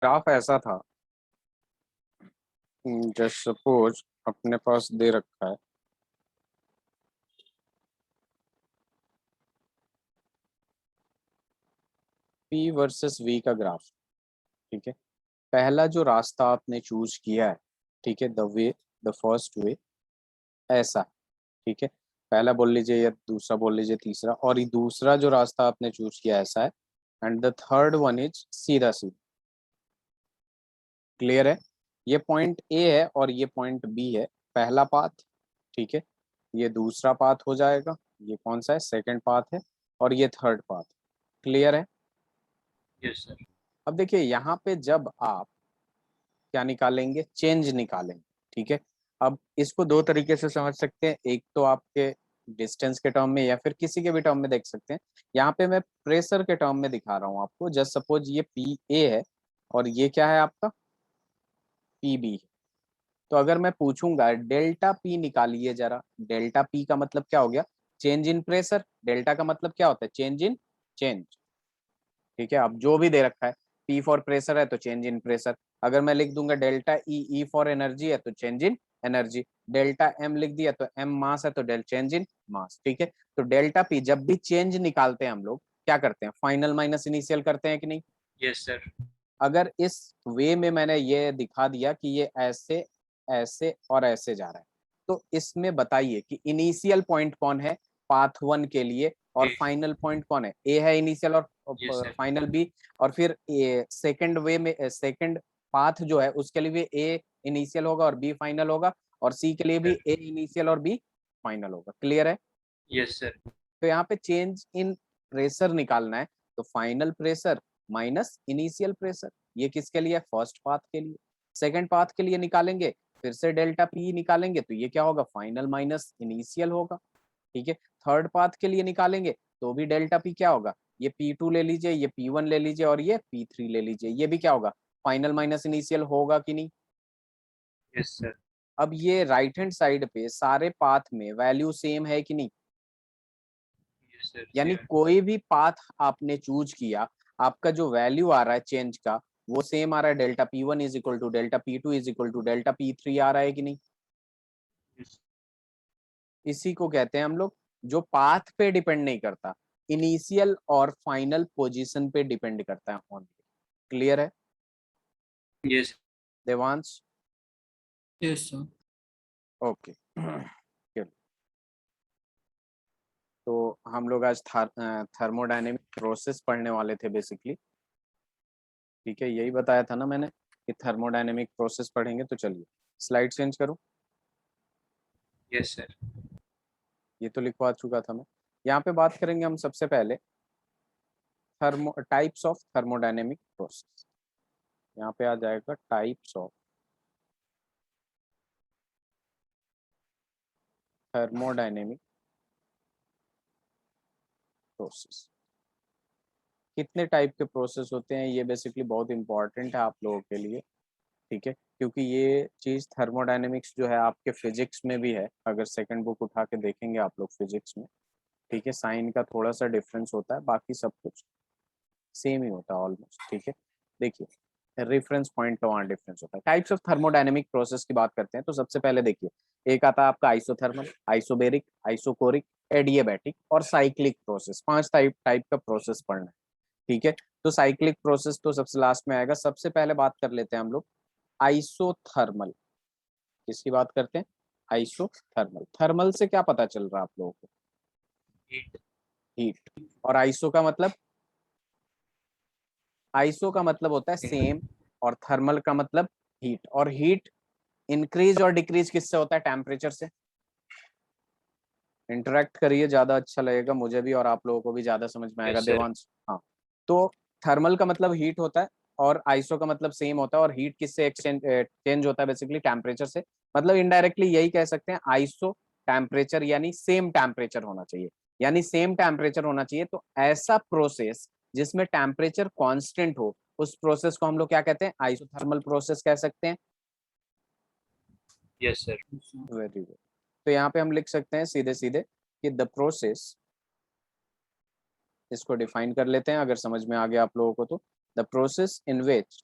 Graph ऐसा था, just suppose अपने पास दे रखा है पी वर्सेस वी का ग्राफ। ठीक है, पहला जो रास्ता आपने चूज किया है, ठीक है, द फर्स्ट वे ऐसा, ठीक है, पहला बोल लीजिए या दूसरा बोल लीजिए, तीसरा, और ये दूसरा जो रास्ता आपने चूज किया ऐसा है, and the third one is सीधा सीधा। क्लियर है? ये पॉइंट ए है और ये पॉइंट बी है, पहला पाथ। ठीक है, ये दूसरा पाथ हो जाएगा, ये कौन सा है, सेकंड पाथ है, और ये थर्ड पाथ। क्लियर है? Yes sir. अब देखिए यहाँ पे जब आप क्या निकालेंगे, चेंज निकालेंगे। ठीक है, अब इसको दो तरीके से समझ सकते हैं, एक तो आपके डिस्टेंस के टर्म में या फिर किसी के भी टर्म में देख सकते हैं। यहाँ पे मैं प्रेशर के टर्म में दिखा रहा हूँ आपको। जस्ट सपोज ये पी ए है और ये क्या है आपका, पी बी। तो अगर मैं पूछूंगा डेल्टा पी निकालिए जरा, डेल्टा पी का मतलब क्या हो गया, चेंज इन प्रेशर। डेल्टा का मतलब क्या होता है, चेंज इन चेंज। ठीक है, अब जो भी दे रखा है, पी फॉर प्रेशर है तो चेंज इन प्रेशर। अगर मैं लिख दूंगा delta E, E for energy है तो change in energy. Delta M लिख दिया तो एम मास है तो डेल चेंज इन मास। ठीक है, तो डेल्टा पी जब भी चेंज निकालते हैं हम लोग क्या करते हैं, फाइनल माइनस इनिशियल करते हैं कि नहीं। Yes sir. अगर इस वे में मैंने ये दिखा दिया कि ये ऐसे ऐसे और ऐसे जा रहा है, तो इसमें बताइए कि इनिशियल पॉइंट कौन है पाथ वन के लिए और ए। फाइनल पॉइंट कौन है, ए है इनिशियल और यस सर। Final B. और फिर सेकंड वे में सेकंड पाथ जो है उसके लिए भी ए इनिशियल होगा और बी फाइनल होगा, और सी के लिए भी ए इनिशियल और बी फाइनल होगा। क्लियर है? Yes sir. तो यहाँ पे चेंज इन प्रेशर निकालना है, तो final pressure minus initial pressure, ये किसके लिए, फर्स्ट पाथ के लिए। सेकंड पाथ के लिए निकालेंगे, फिर से डेल्टा पी निकालेंगे, तो ये क्या होगा, फाइनल माइनस इनिशियल होगा। ठीक है, थर्ड पाथ के लिए निकालेंगे तो भी डेल्टा पी क्या होगा, ये पी टू ले लीजिए, ये पी वन ले लीजिए और ये पी थ्री ले लीजिए, ये भी क्या होगा, फाइनल माइनस इनिशियल होगा कि नहीं। Yes sir. अब ये राइट हैंड साइड पे सारे पाथ में वैल्यू सेम है कि नहीं, यस सर यानी सेम। कोई भी पाथ आपने चूज किया, आपका जो वैल्यू आ रहा है चेंज का वो सेम आ रहा है, delta P one is equal to delta P two is equal to delta P three आ रहा है कि नहीं। यस। इसी को कहते हैं हम लोग जो पाथ पे डिपेंड नहीं करता, इनिशियल और फाइनल पोजीशन पे डिपेंड करता है ऑन। क्लियर है yes. Devansh? Yes sir. Okay चलो, तो हम लोग आज थर्मोडायनेमिक प्रोसेस पढ़ने वाले थे बेसिकली। ठीक है, यही बताया था ना मैंने कि थर्मोडायनेमिक प्रोसेस पढ़ेंगे। तो चलिए स्लाइड चेंज करूं, यस सर। ये तो लिखवा चुका था मैं। यहाँ पे बात करेंगे हम सबसे पहले thermo types of thermodynamic process. यहाँ पे आ जाएगा टाइप्स ऑफ थर्मोडायनेमिक प्रोसेस। कितने टाइप के प्रोसेस होते हैं ये बेसिकली बहुत इंपॉर्टेंट है आप लोगों के लिए। ठीक है, क्योंकि ये चीज थर्मोडायनेमिक्स जो है आपके फिजिक्स में भी है, अगर सेकंड बुक उठा के देखेंगे आप लोग फिजिक्स में। ठीक है, साइन का थोड़ा सा डिफरेंस होता है, बाकी सब कुछ सेम ही होता है ऑलमोस्ट। ठीक है, देखिए रेफरेंस पॉइंट का वहाँ डिफरेंस होता है। टाइप्स ऑफ थर्मोडायनेमिक प्रोसेस की बात करते हैं तो सबसे पहले देखिए, एक आता है आपका आइसोथर्मल, आइसोबेरिक, आइसोकोरिक, एडियाबैटिक और साइक्लिक प्रोसेस। पांच टाइप टाइप का प्रोसेस पढ़ना है। ठीक है, तो साइक्लिक प्रोसेस तो सबसे लास्ट में आएगा। सबसे पहले बात कर लेते हैं हम लोग आइसोथर्मल। किसकी बात करते हैं, आइसोथर्मल। थर्मल से क्या पता चल रहा है आप लोगों को, हीट। हीट। और आइसो का मतलब, आइसो का मतलब होता है सेम, और थर्मल का मतलब हीट। और हीट इंक्रीज और डिक्रीज किससे होता है, टेम्परेचर से। इंटरेक्ट करिए, ज्यादा अच्छा लगेगा मुझे भी और आप लोगों को भी ज्यादा समझ में आएगा। Yes sir. देवांश, हाँ। तो थर्मल का मतलब हीट होता है और आइसो का मतलब सेम होता है, और हीट किससे एक्सचेंज चेंज होता है, बेसिकली टेम्परेचर से। मतलब इनडायरेक्टली यही कह सकते हैं आइसो टेम्परेचर यानी सेम टेम्परेचर होना चाहिए, यानी सेम टेम्परेचर होना चाहिए। तो ऐसा प्रोसेस जिसमें टेम्परेचर कांस्टेंट हो उस प्रोसेस को हम लोग क्या कहते हैं, आइसोथर्मल प्रोसेस कह सकते हैं। Yes sir. Very good. तो यहाँ पे हम लिख सकते हैं सीधे सीधे कि द प्रोसेस, इसको डिफाइन कर लेते हैं अगर समझ में आ गया आप लोगों को तो, the process in which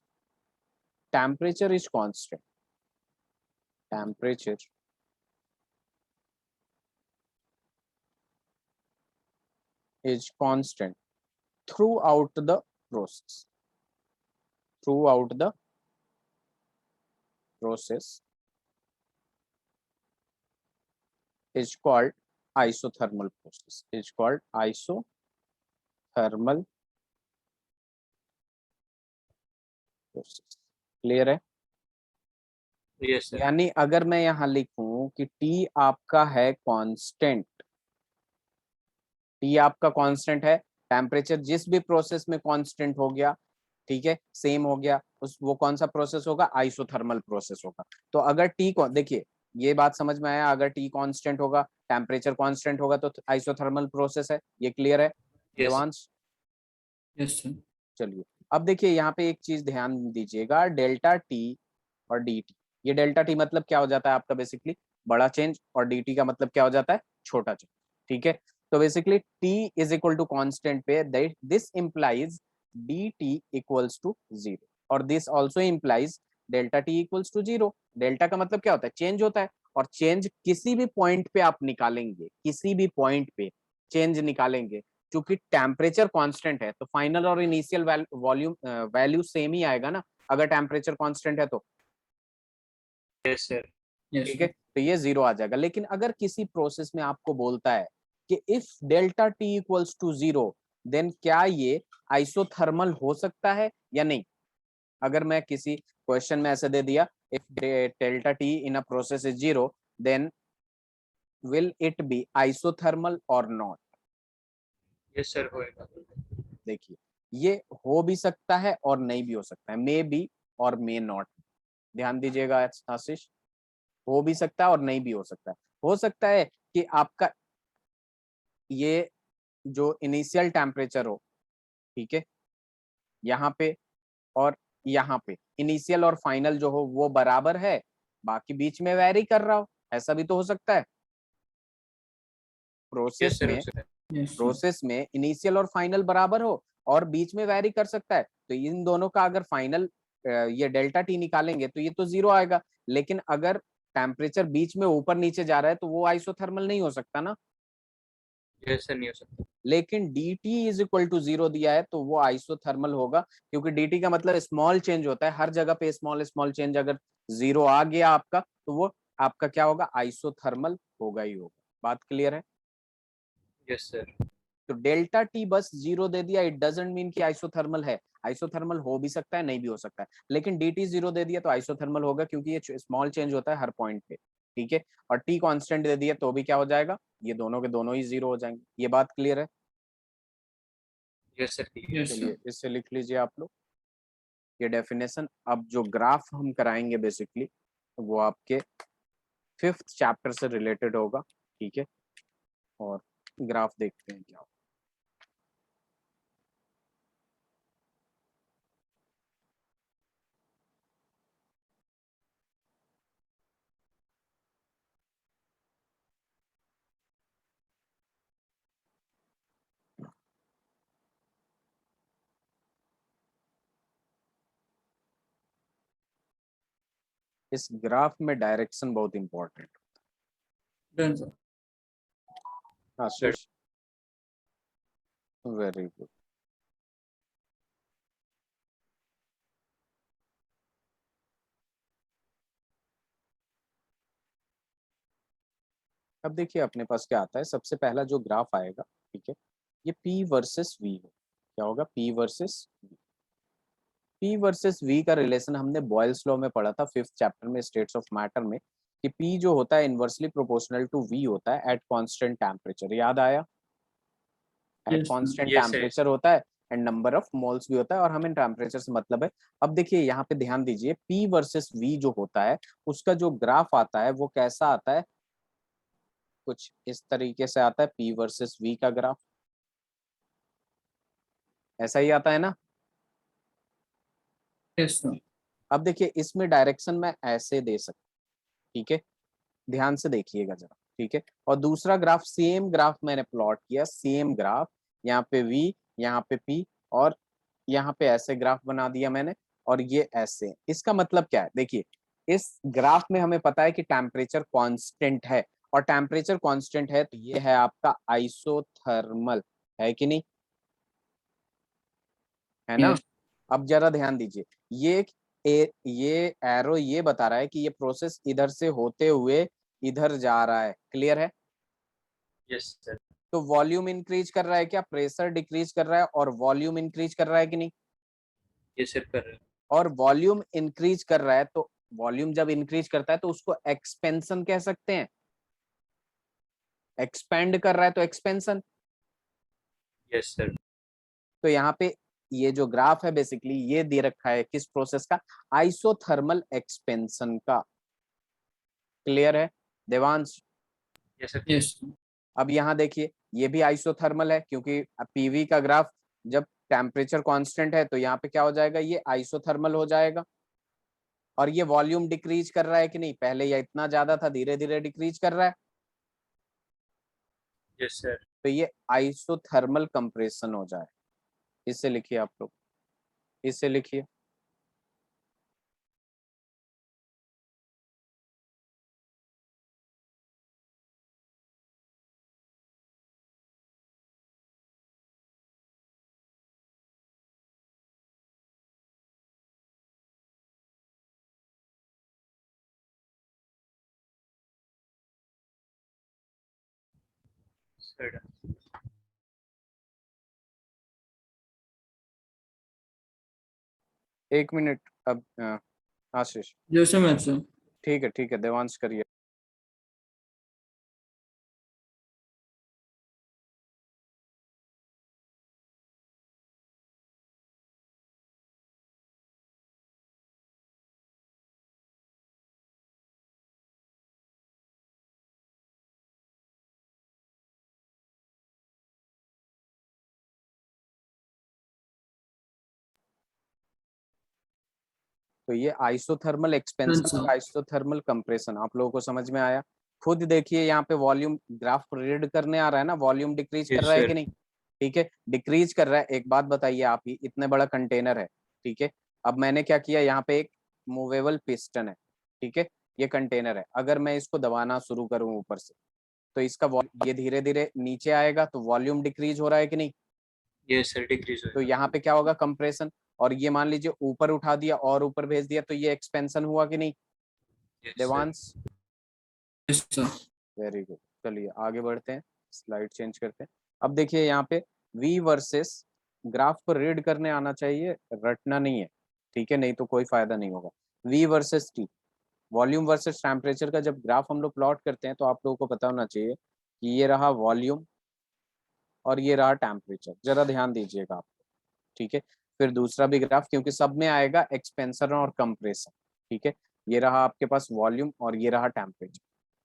temperature is constant, temperature is constant throughout the process, throughout the process is called isothermal process, is called isothermal process. Clear है? Yes, sir. यानी अगर मैं यहाँ लिखूं कि T आपका है कांस्टेंट, T आपका कांस्टेंट है, टेम्परेचर जिस भी प्रोसेस में कांस्टेंट हो गया, ठीक है, सेम हो गया, उस वो कौन सा प्रोसेस होगा? आइसोथर्मल प्रोसेस होगा। तो अगर T को देखिए, ये बात समझ में आया, अगर T कांस्टेंट होगा, टेम्परेचर कांस्टेंट होगा तो आइसोथर्मल प्रोसेस है। ये क्लियर है Yes. देवांश? Yes, sir. चलिए अब देखिए यहाँ पे एक चीज ध्यान दीजिएगा, डेल्टा टी और डी टी। ये डेल्टा टी मतलब क्या हो जाता है आपका? बेसिकली बड़ा चेंज, और डी टी का मतलब क्या हो जाता है? छोटा चेंज। ठीक है, तो basically T is equal to constant पे this implies D T equals to zero, और this also implies delta T equals to zero. Delta का मतलब क्या होता है? चेंज होता है, और चेंज किसी भी पॉइंट पे आप निकालेंगे, किसी भी पॉइंट पे चेंज निकालेंगे, क्योंकि टेम्परेचर कांस्टेंट है तो फाइनल और इनिशियल वॉल्यूम वैल्यू सेम ही आएगा ना, अगर टेम्परेचर कांस्टेंट है तो। Yes, sir. Yes, ठीक है, तो ये जीरो आ जाएगा। लेकिन अगर किसी प्रोसेस में आपको बोलता है कि if delta T equals to zero, then क्या ये आइसोथर्मल हो सकता है या नहीं? अगर मैं किसी क्वेश्चन में ऐसे दे दिया, if delta T in a process is zero, then will it be isothermal और नॉट? Yes, sir. होएगा. देखिए, ये हो भी सकता है और नहीं भी हो सकता है, मे बी और मे नॉट। ध्यान दीजिएगा आशीष, हो भी सकता है और नहीं भी हो सकता है। हो सकता है कि आपका ये जो इनिशियल टेम्परेचर हो, ठीक है, यहाँ पे और यहाँ पे इनिशियल और फाइनल जो हो वो बराबर है, बाकी बीच में वैरी कर रहा हो, ऐसा भी तो हो सकता है। Yes, sir. हो सकता है. yes, sir. प्रोसेस में इनिशियल और फाइनल बराबर हो और बीच में वैरी कर सकता है, तो इन दोनों का अगर फाइनल ये डेल्टा टी निकालेंगे तो ये तो जीरो आएगा। लेकिन अगर टेम्परेचर बीच में ऊपर नीचे जा रहा है तो वो आइसोथर्मल नहीं हो सकता ना। Yes, sir. नहीं हो सकता. लेकिन dt is equal to zero दिया है तो वो आइसोथर्मल होगा, क्योंकि dt का मतलब स्मॉल चेंज होता है, हर जगह पे स्मॉल स्मॉल चेंज। अगर जीरो आ गया आपका तो वो आपका क्या होगा? आइसोथर्मल होगा ही होगा। बात क्लियर है? Yes, sir. तो डेल्टा टी बस जीरो दे दिया, इट डजंट मीन कि आइसोथर्मल है। आइसोथर्मल हो भी सकता है, नहीं भी हो सकता है, लेकिन dt जीरो दे दिया तो आइसोथर्मल होगा, क्योंकि ये स्मॉल चेंज होता है हर पॉइंट पे। ठीक है, और t कांस्टेंट दे दिया तो भी क्या हो जाएगा? ये दोनों के दोनों ही जीरो हो जाएंगे। ये बात क्लियर है? Yes, sir. ठीक है. Yes, sir. चलिए इससे लिख लीजिए आप लोग ये डेफिनेशन। अब जो ग्राफ हम कराएंगे बेसिकली वो आपके 5th चैप्टर से रिलेटेड होगा। ठीक है, और ग्राफ देखते हैं क्या होगा। इस ग्राफ में डायरेक्शन बहुत इंपॉर्टेंट। Done, sir. आशीष, वेरी गुड। अब देखिए अपने पास क्या आता है, सबसे पहला जो ग्राफ आएगा, ठीक है, ये P वर्सेस V हो। क्या होगा? P versus V। P versus V का रिलेशन हमने बॉयल्स लॉ में पढ़ा था 5th चैप्टर में, स्टेट्स ऑफ मैटर में, कि P जो होता है इनवर्सली प्रोपोर्शनल टू V होता है एट कांस्टेंट टेम्परेचर। याद आया? At Yes, sir. Constant Yes, sir. Temperature होता है एंड नंबर ऑफ मोल्स भी होता है, और हमें टेम्परेचर से मतलब है। अब देखिए यहाँ पे ध्यान दीजिए, P वर्सेस V जो होता है उसका जो ग्राफ आता है वो कैसा आता है? कुछ इस तरीके से आता है P वर्सेस V का ग्राफ। ऐसा ही आता है ना? Yes, sir. अब देखिए इसमें डायरेक्शन मैं ऐसे दे सकता हूं, ठीक है, ध्यान से देखिएगा जरा। ठीक है, और दूसरा ग्राफ, सेम ग्राफ मैंने प्लॉट किया, सेम ग्राफ, यहाँ पे V, यहाँ पे P, और यहाँ पे ऐसे ग्राफ बना दिया मैंने। और ये ऐसे। इसका मतलब क्या है, देखिए इस ग्राफ में हमें पता है कि टेम्परेचर कांस्टेंट है, और टेम्परेचर कांस्टेंट है तो ये है आपका आइसोथर्मल, है कि नहीं, है ना। Yes. अब जरा ध्यान दीजिए, ये एरो ये बता रहा है कि ये प्रोसेस इधर से होते हुए इधर जा रहा है, क्लियर है। Yes sir. तो वॉल्यूम इंक्रीज कर रहा है क्या, प्रेशर डिक्रीज कर रहा है, और वॉल्यूम इंक्रीज कर रहा है कि नहीं। यस सर कर रहे हैं। और वॉल्यूम इंक्रीज कर रहा है, तो वॉल्यूम जब इंक्रीज करता है तो उसको एक्सपेंशन कह सकते हैं, एक्सपेंड कर रहा है तो एक्सपेंशन। Yes sir. तो यहाँ पे ये जो ग्राफ है बेसिकली ये दे रखा है किस प्रोसेस का, आइसोथर्मल एक्सपेंशन का, क्लियर है देवांश। Yes sir. Yes. अब यहाँ देखिए ये भी आइसोथर्मल है, क्योंकि पीवी का ग्राफ जब टेम्परेचर कांस्टेंट है तो यहाँ पे क्या हो जाएगा, ये आइसोथर्मल हो जाएगा। और ये वॉल्यूम डिक्रीज कर रहा है कि नहीं, पहले ये इतना ज्यादा था, धीरे धीरे डिक्रीज कर रहा है, यस सर। तो ये आइसोथर्मल कंप्रेशन हो जाए। इससे लिखिए आप लोग, इससे लिखिए। सर एक मिनट, अब आशीष, Yes, sir. ठीक है देवांश करिए। तो ये आइसोथर्मल Done, एक्सपेंशन और sir. आइसोथर्मल कंप्रेशन आप लोगों को समझ में आया। खुद देखिए यहाँ पे वॉल्यूम ग्राफ रीड करने आ रहा है ना, वॉल्यूम डिक्रीज कर यस रहा है सर। कि नहीं, ठीक है डिक्रीज कर रहा है। एक बात बताइए आप ही, इतने बड़ा कंटेनर है, ठीक है, अब मैंने क्या किया, यहाँ पे एक मूवेबल पिस्टन है, ठीक है, ये कंटेनर है, अगर मैं इसको दबाना शुरू करूँ ऊपर से तो इसका ये धीरे धीरे नीचे आएगा, तो वॉल्यूम डिक्रीज हो रहा है कि नहीं। यस सर डिक्रीज तो होगा। यहाँ पे क्या होगा, कंप्रेशन। और ये मान लीजिए ऊपर उठा दिया और ऊपर भेज दिया, तो ये एक्सपेंशन हुआ कि नहीं yes sir. Devansh. Yes, sir. Very good, चलिए आगे बढ़ते हैं, स्लाइड चेंज करते हैं। अब देखिए यहाँ पे v वर्सेस, ग्राफ को रीड करने आना चाहिए, रटना नहीं है, ठीक है, नहीं तो कोई फायदा नहीं होगा। v versus t, volume versus temperature का जब ग्राफ हम लोग प्लॉट करते हैं तो आप लोगों को पता होना चाहिए कि ये रहा वॉल्यूम और ये रहा टेम्परेचर, जरा ध्यान दीजिएगा आप, ठीक है। फिर दूसरा भी ग्राफ, क्योंकि सब में आएगा एक्सपेंशन और कंप्रेशन, ठीक है। ये रहा आपके पास वॉल्यूम और ये रहा टेम्परेचर।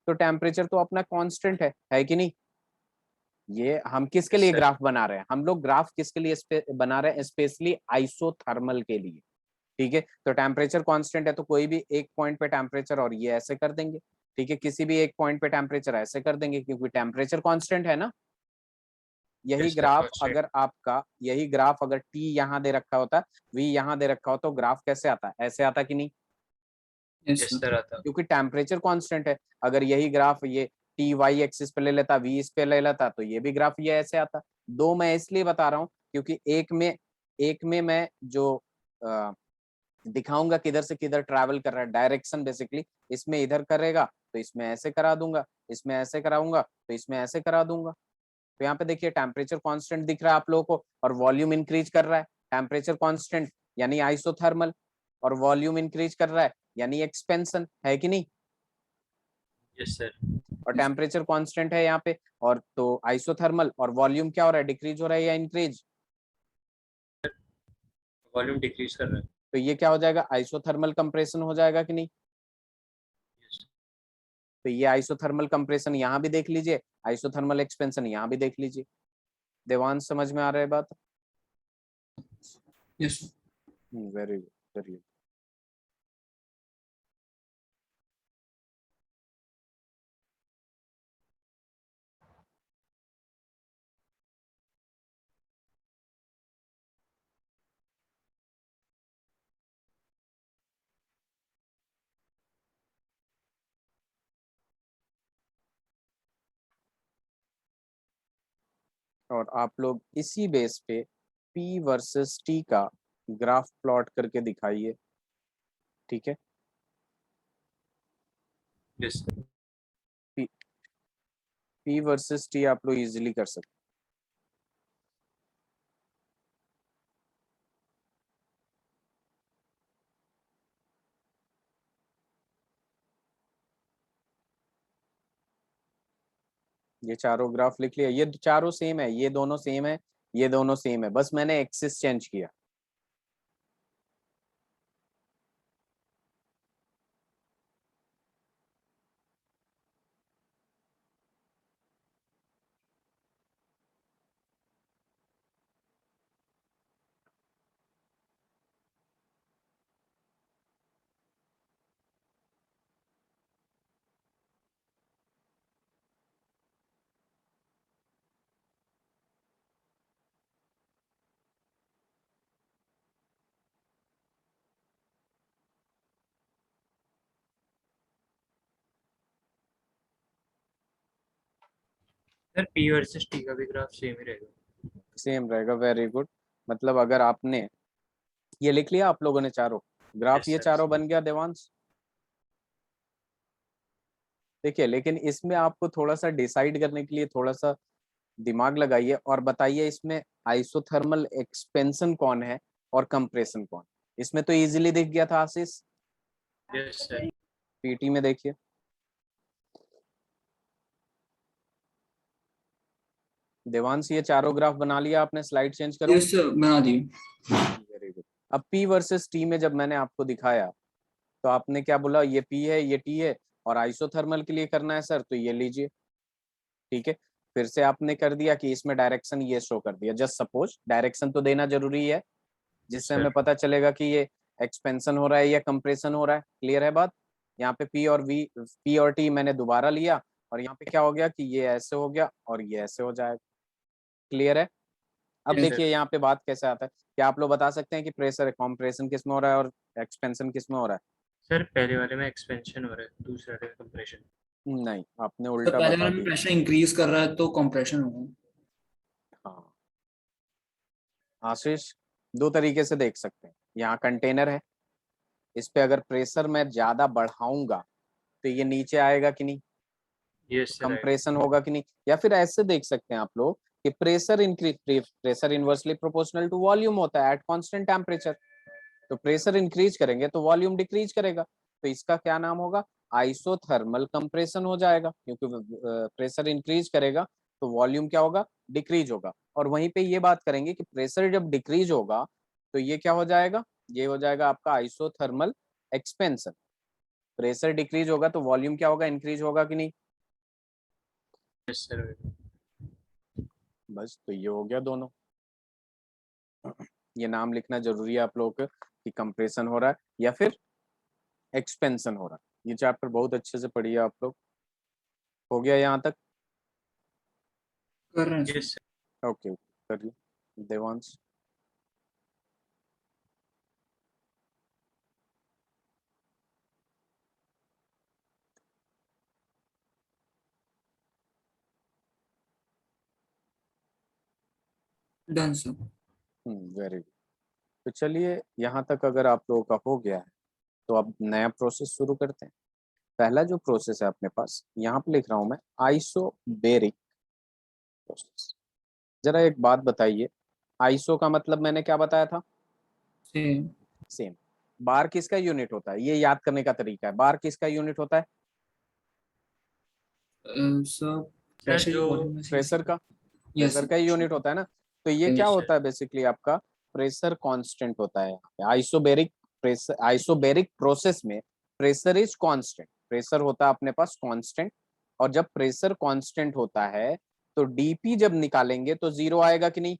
तो टेम्परेचर तो अपना कांस्टेंट है कि नहीं। ये हम किसके यस लिए सर। ग्राफ बना रहे हैं, हम लोग ग्राफ किसके लिए बना रहे हैं, स्पेशली आइसोथर्मल के लिए, ठीक है। तो टेम्परेचर कांस्टेंट है तो कोई भी एक पॉइंट पे टेम्परेचर और ये ऐसे कर देंगे, ठीक है, किसी भी एक पॉइंट पे टेम्परेचर ऐसे कर देंगे, क्योंकि टेम्परेचर कांस्टेंट है ना। यही यस सर ग्राफ कॉन्स्टेंट। अगर आपका, यही ग्राफ अगर टी यहाँ दे रखा होता, वी यहाँ दे रखा हो, तो ग्राफ कैसे आता, ऐसे आता कि नहीं, Yes, यस sir. सर आता। क्योंकि टेम्परेचर कांस्टेंट है। अगर यही ग्राफ ये टी वाई एक्सिस पे ले लेता, वी इस पे ले लेता, तो ये भी ग्राफ ये ऐसे आता। दो मैं इसलिए बता रहा हूँ क्योंकि एक में मैं जो दिखाऊंगा किधर से किधर ट्रैवल कर रहा है, डायरेक्शन बेसिकली, इसमें इधर करेगा तो इसमें ऐसे करा दूंगा, इसमें ऐसे कराऊंगा तो इसमें ऐसे करा दूंगा। तो यहाँ पे देखिए टेम्परेचर कांस्टेंट दिख रहा है आप लोगों को, और वॉल्यूम इंक्रीज कर रहा है, टेम्परेचर कांस्टेंट यानी आइसोथर्मल, और वॉल्यूम इंक्रीज कर रहा है यानी एक्सपेंशन, है कि नहीं। Yes sir. और Yes. टेम्परेचर कांस्टेंट है यहाँ पे, और तो आइसोथर्मल, और वॉल्यूम क्या हो रहा है, डिक्रीज हो रहा है या इंक्रीज। वॉल्यूम डिक्रीज कर रहा है। तो ये क्या हो जाएगा, आइसोथर्मल कंप्रेशन हो जाएगा कि नहीं। यस। तो ये आइसोथर्मल कंप्रेशन यहाँ भी देख लीजिए, आइसोथर्मल एक्सपेंशन यहाँ भी देख लीजिए। देवांश समझ में आ रहा है बात। Yes, sir. वेरी गुड, चलिए। और आप लोग इसी बेस पे P वर्सेस T का ग्राफ प्लॉट करके दिखाइए, ठीक है। Yes, sir. P versus T आप लोग इजीली कर सकते हैं। ये चारों ग्राफ लिख लिया, ये चारों सेम है, ये दोनों सेम है, ये दोनों सेम है, बस मैंने एक्सिस चेंज किया। सर P वर्सेस T का भी ग्राफ सेम ही रहेगा। सेम रहेगा, वेरी गुड। मतलब अगर आपने ये लिख लिया आप लोगों ने चारों ग्राफ, Yes, ये sir. चारों बन गया देवांश। देखिए लेकिन इसमें आपको थोड़ा सा डिसाइड करने के लिए थोड़ा सा दिमाग लगाइए और बताइए इसमें आइसोथर्मल एक्सपेंशन कौन है और कंप्रेशन कौन। इसमें तो इजीली दिख गया था आशीष, Yes, sir. पीटी में देखिए। देवांश ये चारों ग्राफ बना लिया आपने, स्लाइड चेंज करो। यस सर, बना दी। Very good. अब P वर्सेस T में जब मैंने आपको दिखाया तो आपने क्या बोला, ये P है ये T है, और आइसोथर्मल के लिए करना है सर तो ये लीजिए, ठीक है। फिर से आपने कर दिया कि इसमें डायरेक्शन ये शो कर दिया, जस्ट सपोज डायरेक्शन तो देना जरूरी है जिससे हमें Sir. पता चलेगा कि ये एक्सपेंशन हो रहा है या कंप्रेशन हो रहा है। क्लियर है बात। यहाँ पे P और T मैंने दोबारा लिया और यहाँ पे क्या हो गया कि ये ऐसे हो गया और ये ऐसे हो जाएगा। क्लियर है। अब Yes, देखिए sir. यहाँ पे बात कैसे आता है, क्या आप लोग बता सकते हैं कि प्रेशर कॉम्प्रेशन किस में हो रहा है और एक्सपेंशन किस में हो रहा सर पहले वाले में एक्सपेंशन हो रहा है, दूसरे वाले में कंप्रेशन। है। नहीं, आपने तो उल्टा पहले बता वाले में दिया। प्रेशर इंक्रीज कर रहा है तो कंप्रेशन होगा। हाँ आशीष, दो तरीके से देख सकते हैं। यहाँ कंटेनर है, इस पे अगर प्रेशर मैं ज्यादा बढ़ाऊंगा तो ये नीचे आएगा कि नहीं, Yes, sir. कंप्रेशन होगा कि नहीं। या फिर ऐसे देख सकते हैं आप लोग कि pressure inversely proportional to volume होता है एट कांस्टेंट टेम्परेचर। तो प्रेशर इंक्रीज करेंगे तो वॉल्यूम डिक्रीज करेगा, तो इसका क्या नाम होगा, आइसोथर्मल कंप्रेशन हो जाएगा, क्योंकि प्रेशर इंक्रीज करेगा तो वॉल्यूम क्या होगा, डिक्रीज होगा। और वहीं पे ये बात करेंगे कि प्रेशर जब डिक्रीज होगा तो ये क्या हो जाएगा, ये हो जाएगा आपका आइसोथर्मल एक्सपेंशन। प्रेशर डिक्रीज होगा तो वॉल्यूम क्या होगा, इंक्रीज होगा कि नहीं। Yes, sir. बस तो ये हो गया दोनों। ये नाम लिखना जरूरी है आप लोगों को कि कंप्रेशन हो रहा है या फिर एक्सपेंशन हो रहा है। ये चैप्टर बहुत अच्छे से पढ़िए आप लोग। हो गया यहाँ तक। कर रहे हैं सर। Yes, sir. ओके करिए Devansh. Done sir. Very good. तो चलिए यहाँ तक अगर आप लोगों का हो गया है तो अब नया प्रोसेस शुरू करते हैं। पहला जो प्रोसेस है अपने पास, यहाँ पे लिख रहा हूँ मैं आइसोबेरिक प्रोसेस। जरा एक बात बताइए, आइसो का मतलब मैंने क्या बताया था, सेम। सेम। बार किसका यूनिट होता है, ये याद करने का तरीका है। बार किसका यूनिट होता है, सर सर प्रेशर जो वॉल्यूम में से प्रेशर का, यस प्रेशर का ही यूनिट होता है ना। तो ये क्या Yes, होता sir. है बेसिकली आपका प्रेशर कांस्टेंट होता है। आइसोबेरिक प्रेशर, आइसोबेरिक प्रोसेस में प्रेशर इज कांस्टेंट, प्रेशर होता है अपने पास कांस्टेंट। और जब प्रेशर कांस्टेंट होता है तो डीपी जब निकालेंगे तो जीरो आएगा कि नहीं,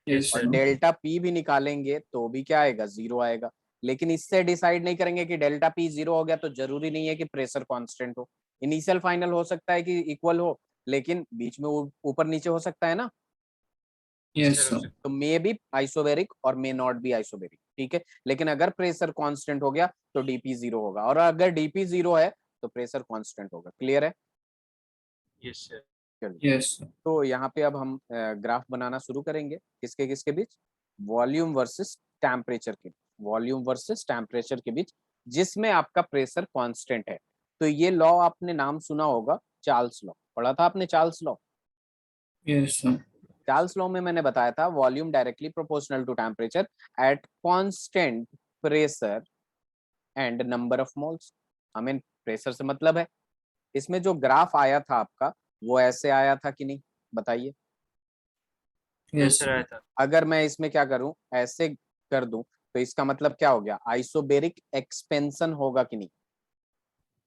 Yes, यस और sir. सर। डेल्टा पी भी निकालेंगे तो भी क्या आएगा, जीरो आएगा। लेकिन इससे डिसाइड नहीं करेंगे कि डेल्टा पी जीरो हो गया तो जरूरी नहीं है कि प्रेशर कांस्टेंट हो। इनिशियल फाइनल हो सकता है कि इक्वल हो, लेकिन बीच में ऊपर नीचे हो सकता है ना। Yes, yes sir. हो सर। सकता तो मे बी आइसोबेरिक और मे नॉट बी आइसोबेरिक, ठीक है। लेकिन अगर प्रेशर कांस्टेंट हो गया तो डीपी जीरो होगा, और अगर डीपी जीरो है तो प्रेशर कांस्टेंट होगा। क्लियर है। है। Yes, sir. चलिए, यस सर, तो यहाँ पे अब हम ग्राफ बनाना शुरू करेंगे, किसके किसके बीच, वॉल्यूम वर्सेस टेम्परेचर के, वॉल्यूम वर्सेस टेम्परेचर के बीच, जिसमें आपका प्रेशर कांस्टेंट है। तो ये लॉ आपने नाम सुना होगा, चार्ल्स लॉ, पढ़ा था आपने Charles law. Yes sir, Charles law में मैंने बताया था volume directly proportional to temperature at constant pressure and number of moles. हमें प्रेशर से मतलब है। इसमें जो ग्राफ आया था आपका, वो ऐसे आया था कि नहीं, बताइए। यस सर आया था। अगर मैं इसमें क्या करूं, ऐसे कर दूं, तो इसका मतलब क्या हो गया, आइसोबेरिक एक्सपेंशन होगा कि नहीं।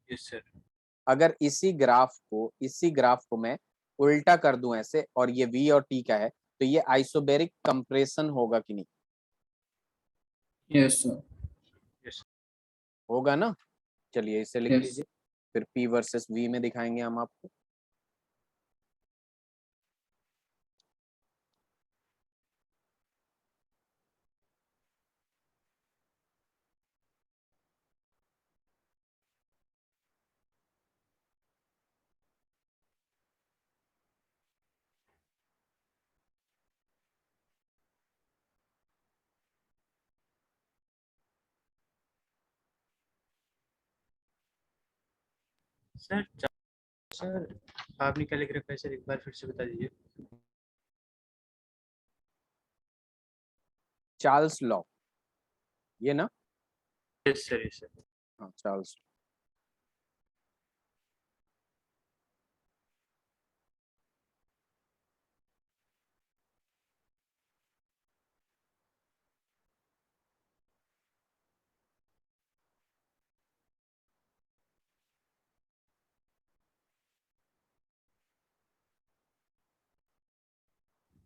Yes sir. अगर इसी ग्राफ को मैं उल्टा कर दूं ऐसे, और ये v और t का है, तो ये आइसोबेरिक कंप्रेशन होगा कि नहीं, यस सर, यस होगा ना। चलिए इसे लिख यस लीजिए, फिर p वर्सेस v में दिखाएंगे हम आपको। सर। सर आपने क्या लिख रखा है सर, एक बार फिर से बता दीजिए। चार्ल्स लॉ, ये ना, यस सर, यस सर। हाँ चार्ल्स।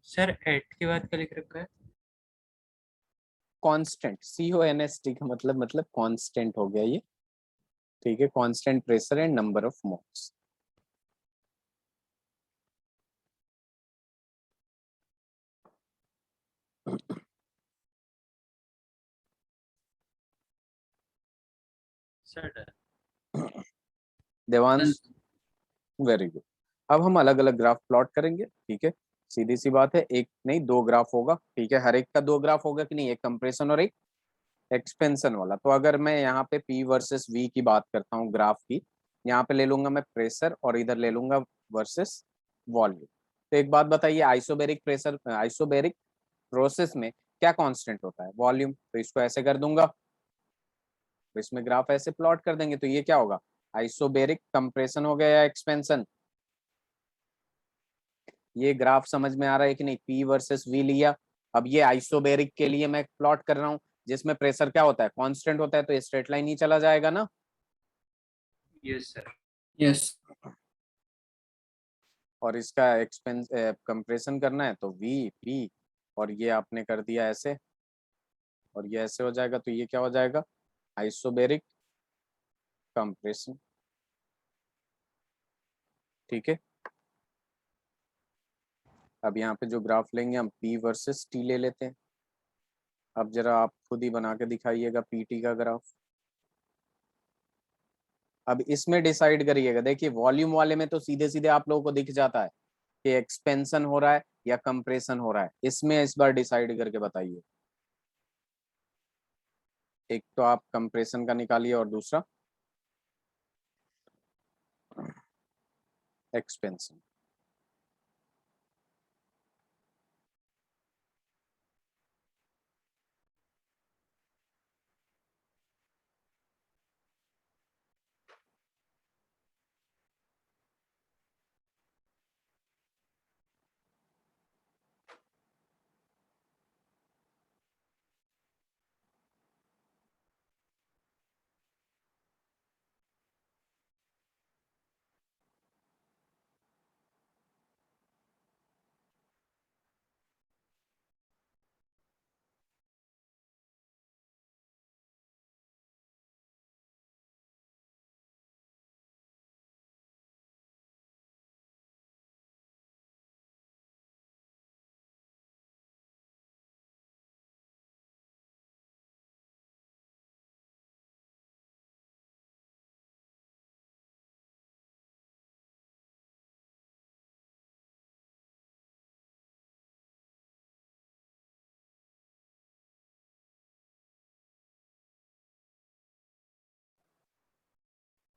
सर एट के बाद क्या लिख रखा है? कांस्टेंट, CONST का मतलब कांस्टेंट हो गया ये, ठीक है, constant pressure and number of moles. Sir Devansh, very good. अब हम अलग अलग ग्राफ प्लॉट करेंगे, ठीक है, सीधी सी बात है, एक नहीं दो ग्राफ होगा, ठीक है, हर एक का दो ग्राफ होगा कि नहीं, एक कंप्रेशन और एक एक्सपेंशन वाला। तो अगर मैं यहाँ पे P वर्सेस V की बात करता हूँ ग्राफ की, यहाँ पे ले लूंगा मैं प्रेशर और इधर ले लूंगा वर्सेस वॉल्यूम। तो एक बात बताइए, आइसोबेरिक प्रेशर, आइसोबेरिक प्रोसेस में क्या कांस्टेंट होता है, वॉल्यूम। तो इसको ऐसे कर दूंगा, तो इसमें ग्राफ ऐसे प्लॉट कर देंगे, तो ये क्या होगा, आइसोबेरिक कंप्रेशन हो गया या एक्सपेंशन। ये ग्राफ समझ में आ रहा है कि नहीं, P वर्सेस V लिया। अब ये आइसोबेरिक के लिए मैं प्लॉट कर रहा हूँ, जिसमें प्रेशर क्या होता है, कांस्टेंट होता है, तो स्ट्रेट लाइन ही चला जाएगा ना। Yes sir. यस, और इसका एक्सपेंस कंप्रेशन करना है, तो V P, और ये आपने कर दिया ऐसे, और ये ऐसे हो जाएगा, तो ये क्या हो जाएगा, आइसोबेरिक कंप्रेशन, ठीक है। अब यहाँ पे जो ग्राफ लेंगे हम, P वर्सेस T ले लेते हैं। अब जरा आप खुद ही बना के दिखाइएगा PT का ग्राफ। अब इसमें डिसाइड करिएगा, देखिए वॉल्यूम वाले में तो सीधे सीधे आप लोगों को दिख जाता है कि एक्सपेंशन हो रहा है या कंप्रेशन हो रहा है। इसमें इस बार डिसाइड करके बताइए, एक तो आप कंप्रेशन का निकालिए और दूसरा एक्सपेंशन।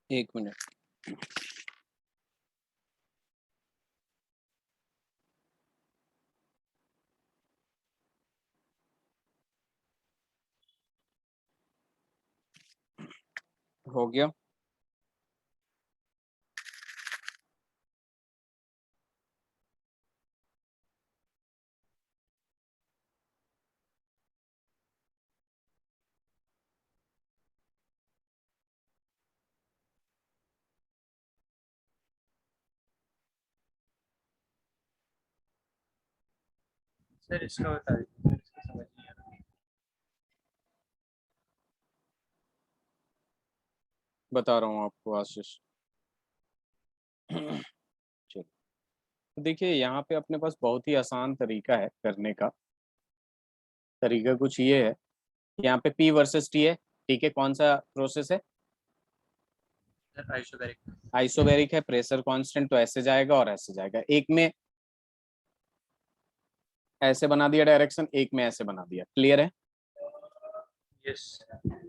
एक मिनट। हो गया। सर इसका बता दीजिए, इसका समझ नहीं आ रहा। बता रहा हूँ आपको आशीष। चलो, तो देखिए यहाँ पे अपने पास बहुत ही आसान तरीका है करने का। तरीका कुछ ये है, यहाँ पे P वर्सेस T है, ठीक है। कौन सा प्रोसेस है? Sir isobaric. आइसोबैरिक है, प्रेशर कांस्टेंट, तो ऐसे जाएगा और ऐसे जाएगा। एक में ऐसे बना दिया डायरेक्शन, एक में ऐसे बना दिया। क्लियर है? यस।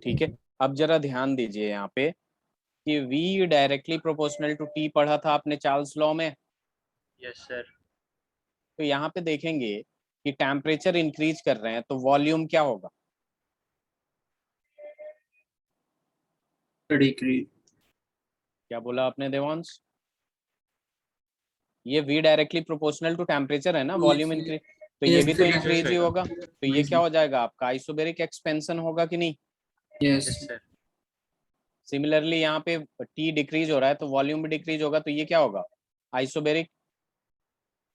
ठीक है। अब जरा ध्यान दीजिए यहाँ पे कि V directly proportional to T पढ़ा था आपने चार्ल्स लॉ में। Yes sir. तो यहाँ पे देखेंगे कि टेम्परेचर इंक्रीज कर रहे हैं तो वॉल्यूम क्या होगा? डिक्रीज। क्या बोला आपने देवांश? ये V directly proportional to temperature है ना, वॉल्यूम इंक्रीज, तो ये Yes, भी तो yes, इंक्रीज ही yes, होगा। तो ये क्या हो जाएगा आपका? आइसोबेरिक एक्सपेंशन होगा कि नहीं? yes, yes sir. सिमिलरली यहाँ पे T डिक्रीज हो रहा है तो वॉल्यूम भी डिक्रीज होगा, तो ये क्या होगा? आइसोबेरिक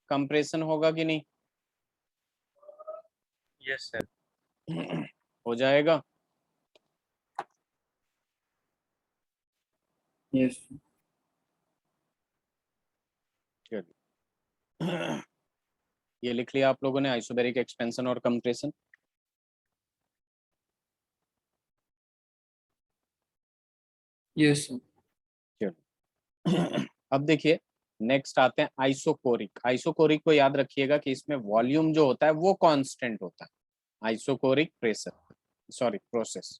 कंप्रेशन होगा कि नहीं? Yes sir. हो जाएगा। yes, चलिए, ये लिख लिया आप लोगों ने, आइसोबेरिक एक्सपेंशन और कंप्रेशन। yes, sir. चलो, अब देखिए नेक्स्ट आते हैं आइसोकोरिक। आइसोकोरिक को याद रखिएगा कि इसमें वॉल्यूम जो होता है वो कांस्टेंट होता है। Isochoric pressure, sorry process.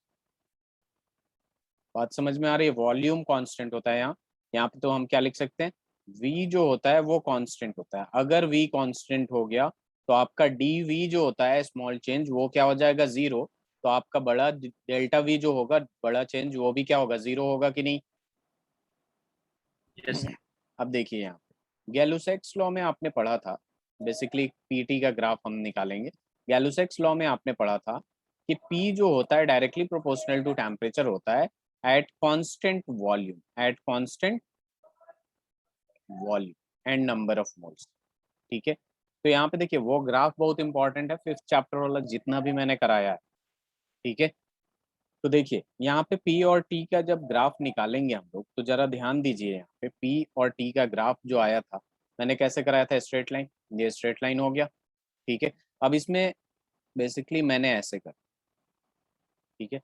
बात समझ में आ रही है? वॉल्यूम कांस्टेंट होता है यहाँ। यहाँ पे तो हम क्या लिख सकते हैं? V जो होता है वो कांस्टेंट होता है। अगर V कांस्टेंट हो गया तो आपका dV जो होता है स्मॉल चेंज, वो क्या हो जाएगा? 0। तो आपका बड़ा डेल्टा V जो होगा, बड़ा चेंज, वो भी क्या होगा? 0 होगा कि नहीं? यस। अब देखिए यहाँ पे गैलुसेक्स लॉ में आपने पढ़ा था, बेसिकली पीटी का ग्राफ हम निकालेंगे। गैलुसेक्स लॉ में आपने पढ़ा था कि P जो होता है डायरेक्टली प्रोपोर्शनल टू टेम्परेचर होता है at constant volume, at constant volume and number of moles. ठीक है। तो यहाँ पे देखिए वो ग्राफ बहुत इंपॉर्टेंट है, 5th चैप्टर वाला जितना भी मैंने कराया है। ठीक है। तो देखिए यहाँ पे P और T का जब ग्राफ निकालेंगे हम लोग, तो जरा ध्यान दीजिए यहाँ पे P और T का ग्राफ जो आया था, मैंने कैसे कराया था? Straight line. ये स्ट्रेट लाइन हो गया। ठीक है। अब इसमें बेसिकली मैंने ऐसे कर, ठीक है।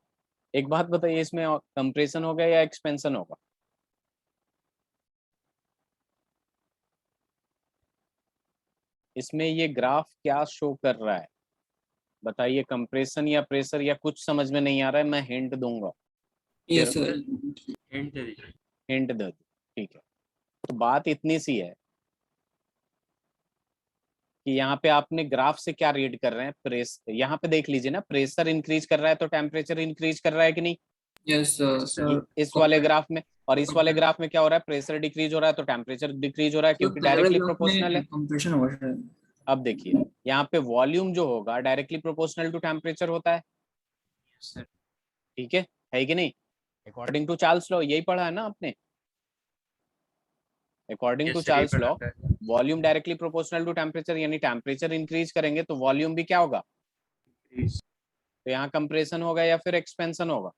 एक बात बताइए, इसमें कंप्रेशन होगा या एक्सपेंशन होगा? इसमें ये ग्राफ क्या शो कर रहा है बताइए? कंप्रेशन या प्रेशर, या कुछ समझ में नहीं आ रहा है? मैं हिंट दूंगा, yes, sir. हिंट दे दीजिए। हिंट दे दो। ठीक है। तो बात इतनी सी है कि यहाँ पे आपने ग्राफ से क्या रीड कर रहे हैं? प्रेस, यहाँ पे देख लीजिए ना, प्रेशर इंक्रीज कर रहा है तो टेम्परेचर इंक्रीज कर रहा है कि नहीं? yes, sir. इस वाले Compare- ग्राफ में। और इस वाले compare- ग्राफ में क्या हो रहा है? प्रेशर डिक्रीज हो रहा है तो टेम्परेचर डिक्रीज हो रहा है, तो क्योंकि पहले डायरेक्टली ग्राफ प्रोपोर्शनल है। में कंप्रेशन हुआ शायद। अब देखिए यहाँ पे वॉल्यूम जो होगा डायरेक्टली प्रोपोर्शनल टू टेम्परेचर होता है। Yes sir. ठीक है कि नहीं? अकॉर्डिंग टू चार्ल्स लॉ, यही पढ़ा है ना आपने? अकॉर्डिंग टू यस सर, ये चार्ल्स पढ़ा लॉ, था। Volume directly proportional to temperature, यानी टेम्परेचर इंक्रीज करेंगे तो वॉल्यूम भी क्या होगा? Increase। तो यहाँ कंप्रेशन होगा या फिर एक्सपेंशन होगा?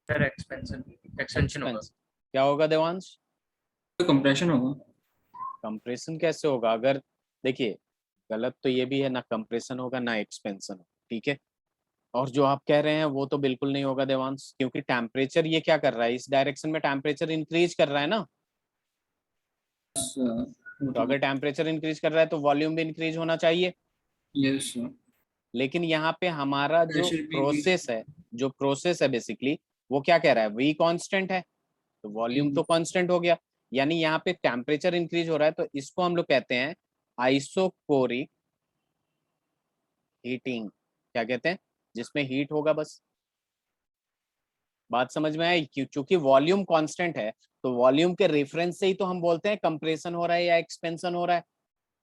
सर एक्सपेंशन, एक्सटेंशन होगा। एक्सपेंस। क्या होगा देवांश? तो कंप्रेशन होगा। कंप्रेशन कैसे होगा? अगर देखिए, गलत तो ये भी है, ना कंप्रेशन होगा ना एक्सपेंशन होगा। ठीक है। और जो आप कह रहे हैं वो तो बिल्कुल नहीं होगा देवांश, क्योंकि टेम्परेचर ये क्या कर रहा है? इस डायरेक्शन में टेम्परेचर इंक्रीज कर रहा है ना। तो अगर टेम्परेचर इंक्रीज कर रहा है तो वॉल्यूम भी इंक्रीज होना चाहिए। yes, sir. लेकिन यहाँ पे हमारा जो प्रेशर भी increase। प्रोसेस है, जो प्रोसेस है बेसिकली, वो क्या कह रहा है, V कांस्टेंट है, तो वॉल्यूम तो कांस्टेंट हो गया, यानी यहाँ पे टेम्परेचर इंक्रीज हो रहा है, तो इसको हम लोग कहते हैं आइसोकोरिक हीटिंग। क्या कहते हैं, जिसमें हीट होगा बस। बात समझ में आई, क्योंकि वॉल्यूम कांस्टेंट है, तो वॉल्यूम के रेफरेंस से ही तो हम बोलते हैं कंप्रेशन हो रहा है या एक्सपेंशन हो रहा है।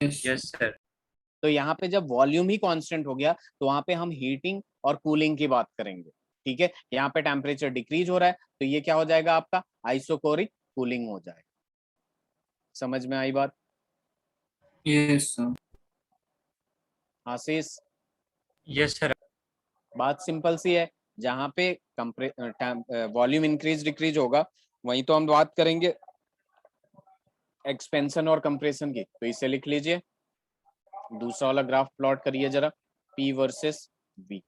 Yes. Yes sir. तो यहाँ पे जब वॉल्यूम ही कांस्टेंट हो गया, तो वहां पे हम हीटिंग और कूलिंग की बात करेंगे। ठीक है, यहाँ पे टेम्परेचर डिक्रीज हो रहा है, तो ये क्या हो जाएगा आपका, आइसोकोरिक कूलिंग हो जाएगा। समझ में आई बात Yes, sir. Ashish? Yes sir. बात सिंपल सी है, जहां पे वॉल्यूम इंक्रीज डिक्रीज होगा, वहीं तो हम बात करेंगे एक्सपेंशन और कंप्रेशन की। तो इसे लिख लीजिए, दूसरा वाला ग्राफ प्लॉट करिए जरा, P वर्सेस V।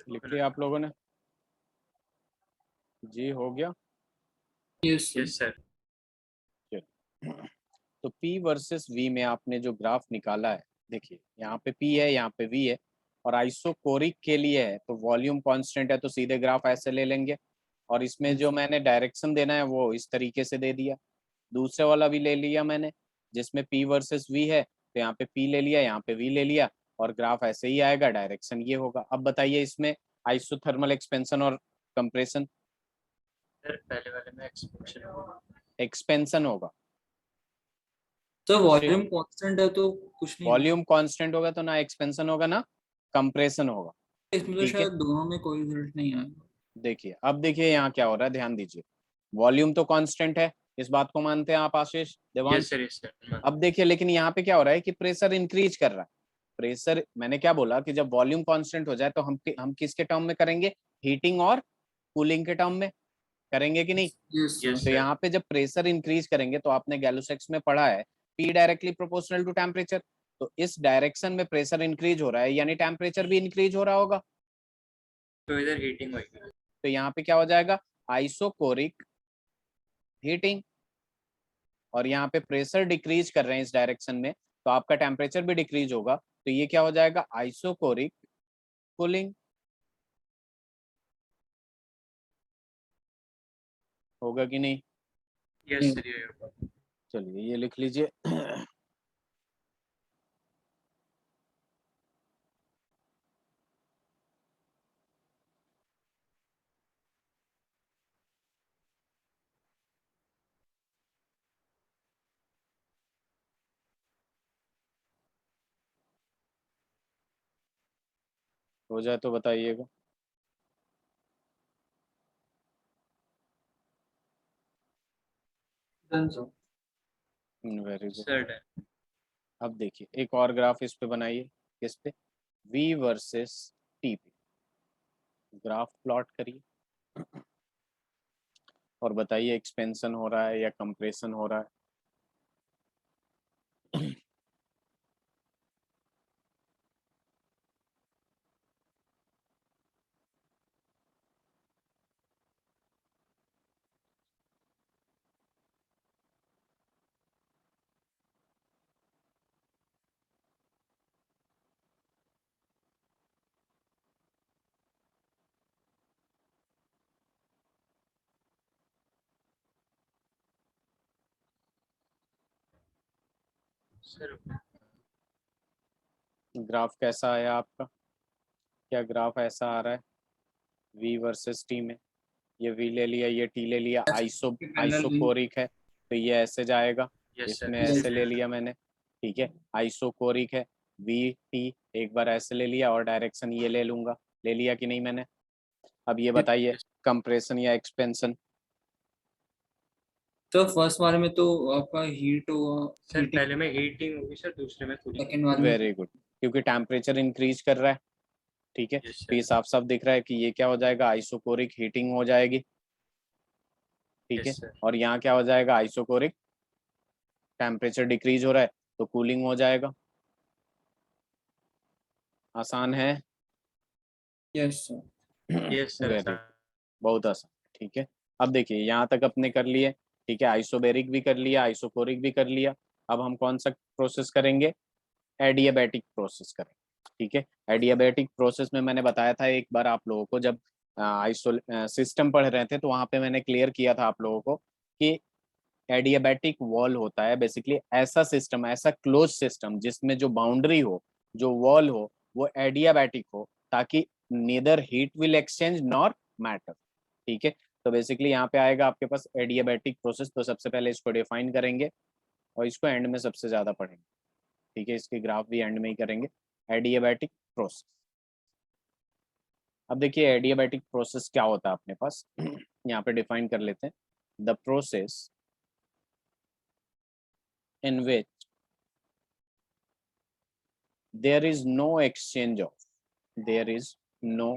लिख लिया आप लोगों ने? जी हो गया। Yes, sir. Yes sir. तो P वर्सेस V में आपने जो ग्राफ निकाला है, देखिए यहाँ पे P है, यहाँ पे V है, और आइसोकोरिक के लिए है तो वॉल्यूम कांस्टेंट है, तो सीधे ग्राफ ऐसे ले लेंगे, और इसमें जो मैंने डायरेक्शन देना है वो इस तरीके से दे दिया। दूसरे वाला भी ले लिया मैंने, जिसमें P वर्सेस V है, तो यहाँ पे P ले लिया, यहाँ पे V ले लिया, और ग्राफ ऐसे ही आएगा, डायरेक्शन ये होगा। अब बताइए इसमें आइसोथर्मल एक्सपेंशन और कंप्रेशन। सर पहले वाले में एक्सपेंशन। एक्सपेंशन होगा, तो वॉल्यूम कांस्टेंट है तो कुछ नहीं होगा। वॉल्यूम कांस्टेंट होगा तो ना एक्सपेंशन होगा ना कंप्रेशन होगा। इसमें तो ठीक है, शायद दोनों में कोई रिजल्ट नहीं आएगा। देखिए अब देखिए यहाँ क्या हो रहा है, ध्यान दीजिए। वॉल्यूम तो कांस्टेंट है, इस बात को मानते हैं आप Ashish, yes Devansh? Sir yes sir. अब देखिए, लेकिन यहाँ पे क्या हो रहा है कि प्रेशर इंक्रीज कर रहा है। प्रेशर, मैंने क्या बोला कि जब वॉल्यूम कांस्टेंट हो जाए तो हम किसके टर्म में करेंगे, हीटिंग और कूलिंग के टर्म में करेंगे कि नहीं? Yes, sir. यस तो सर। यहाँ पे जब प्रेशर इंक्रीज करेंगे, तो आपने गैलोसेक्स में पढ़ा है, P directly proportional to temperature, तो इस डायरेक्शन में प्रेशर इंक्रीज हो रहा है, यानी टेम्परेचर भी इंक्रीज हो रहा होगा। तो इधर हीटिंग होगी। तो यहाँ पे क्या हो जाएगा, आइसोकोरिक हीटिंग, और यहाँ पे प्रेशर डिक्रीज कर रहे हैं इस डायरेक्शन में, तो आपका टेम्परेचर भी डिक्रीज होगा, तो ये क्या हो जाएगा, आइसोकोरिक कूलिंग। होगा कि नहीं? यस सर ये होगा। चलिए ये लिख लीजिए। हो जाए तो बताइएगा। Done, sir. Very good. Sir done. अब देखिए एक और ग्राफ इस पे बनाइए, किस पे, V वर्सेस T पे ग्राफ प्लॉट करिए, और बताइए एक्सपेंशन हो रहा है या कंप्रेशन हो रहा है। सर ग्राफ कैसा आया आपका, क्या ग्राफ ऐसा आ रहा है V वर्सेस T में? ये वी ले लिया, ये टी ले लिया, Parallel आइसोकोरिक है तो ये ऐसे जाएगा, यस सर, इसमें Yes. ऐसे ले लिया मैंने, ठीक है। आइसोकोरिक है, वी टी एक बार ऐसे ले लिया और डायरेक्शन ये ले लूंगा, ले लिया कि नहीं मैंने। अब ये बताइए कंप्रेशन या एक्सपेंशन। तो फर्स्ट वाले में तो आपका हीट होगा, सर हीटिंग पहले में हीटिंग होगी सर, दूसरे में कूलिंग। सेकंड वाले में वेरी गुड, क्योंकि टेम्परेचर इंक्रीज कर रहा है, ठीक है। यस तो ये सर, साफ साफ दिख रहा है कि ये क्या हो जाएगा, आइसोकोरिक हीटिंग हो जाएगी, ठीक है। यस सर, और यहाँ क्या हो जाएगा, आइसोकोरिक टेम्परेचर डिक्रीज हो रहा है तो कूलिंग हो जाएगा। आसान है। Yes sir. Yes sir very, sir. बहुत आसान, ठीक है। अब देखिए यहाँ तक अपने कर लिए, ठीक है। आइसोबेरिक भी कर लिया, आइसोकोरिक भी कर लिया। अब हम कौन सा प्रोसेस करेंगे, एडियाबैटिक प्रोसेस करेंगे, ठीक है। एडियाबैटिक प्रोसेस में मैंने बताया था एक बार आप लोगों को, जब आइसो सिस्टम पढ़ रहे थे तो वहां पे मैंने क्लियर किया था आप लोगों को कि एडियाबैटिक वॉल होता है बेसिकली ऐसा सिस्टम, ऐसा क्लोज सिस्टम जिसमें जो बाउंड्री हो, जो वॉल हो, वो एडियाबैटिक हो, ताकि neither heat will exchange nor matter, ठीक है। तो बेसिकली यहाँ पे आएगा आपके पास एडियाबैटिक प्रोसेस। तो सबसे पहले इसको डिफाइन करेंगे और इसको एंड में सबसे ज्यादा पढ़ेंगे, ठीक है। इसके ग्राफ भी एंड में ही करेंगे, एडियाबैटिक प्रोसेस। अब देखिए एडियाबैटिक प्रोसेस क्या होता है अपने पास यहाँ पे डिफाइन कर लेते हैं, the process in which there is no exchange of, there is no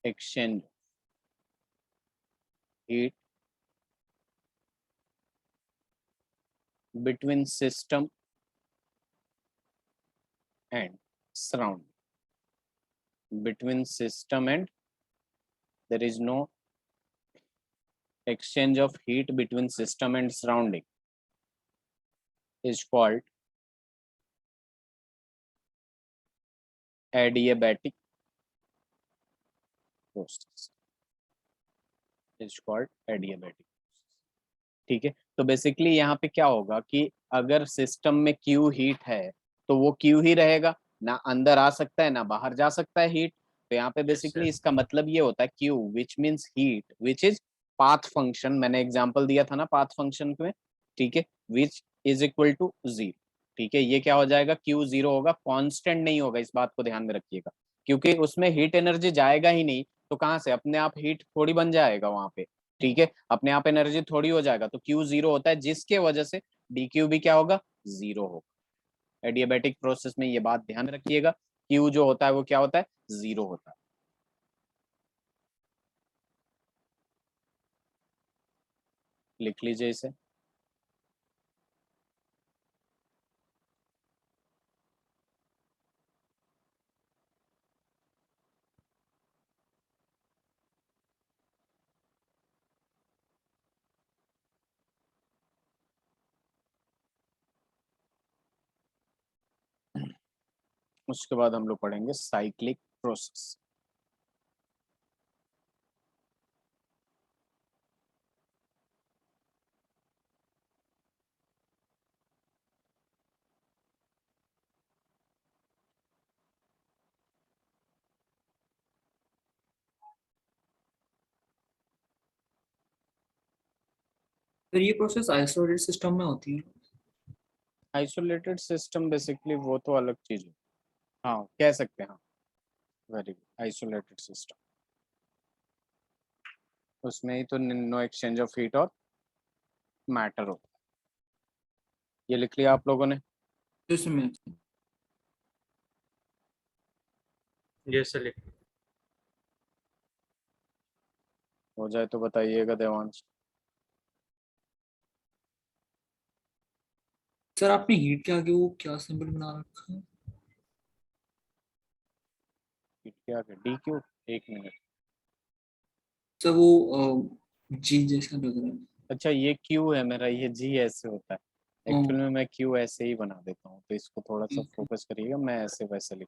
exchange of heat between system and surrounding, between system and there is no exchange of heat between system and surrounding is called adiabatic process, is called adiabatic, ठीक है। तो basically यहाँ पे क्या होगा कि अगर system में क्यू हीट है तो वो क्यू ही रहेगा, ना अंदर आ सकता है ना बाहर जा सकता है हीट। तो यहाँ पे यस बेसिकली सर, इसका मतलब ये होता है Q which means heat which is path function, मैंने एग्जांपल दिया था ना पाथ फंक्शन में, ठीक है, विच इज इक्वल टू 0, ठीक है। ये क्या हो जाएगा, क्यू 0 होगा, कांस्टेंट नहीं होगा, इस बात को ध्यान में रखिएगा, क्योंकि उसमें हीट एनर्जी जाएगा ही नहीं, तो कहाँ से अपने आप हीट थोड़ी बन जाएगा वहां पे, ठीक है। अपने आप एनर्जी थोड़ी हो जाएगा, तो क्यू 0 होता है, जिसके वजह से डी क्यू भी क्या होगा, 0 होगा। एडियाबैटिक प्रोसेस में ये बात ध्यान रखिएगा, क्यू जो होता है वो क्या होता है, 0 होता है। लिख लीजिए इसे। उसके बाद हम लोग पढ़ेंगे साइक्लिक प्रोसेस। फिर ये प्रोसेस आइसोलेटेड सिस्टम में होती है। आइसोलेटेड सिस्टम बेसिकली वो तो अलग चीज है, हाँ कह सकते हैं, हाँ वेरी गुड। आइसोलेटेड सिस्टम उसमें ही तो नो एक्सचेंज ऑफ हीट और मैटर होता है। ये लिख लिया आप लोगों ने। इसमें यस सर, हो जाए तो बताइएगा देवांश। सर आपने हीट के आगे वो क्या सिंबल बना रखा है? क्या डी क्यू, एक मिनट। सर वो जी जैसा लग रहा है। अच्छा ये क्यू है मेरा, ये जी ऐसे होता है, हाँ, एक्चुअल में मैं क्यू ऐसे ही बना देता हूँ, तो इसको थोड़ा सा ठीक है। फोकस करिएगा, मैं ऐसे वैसे लिख,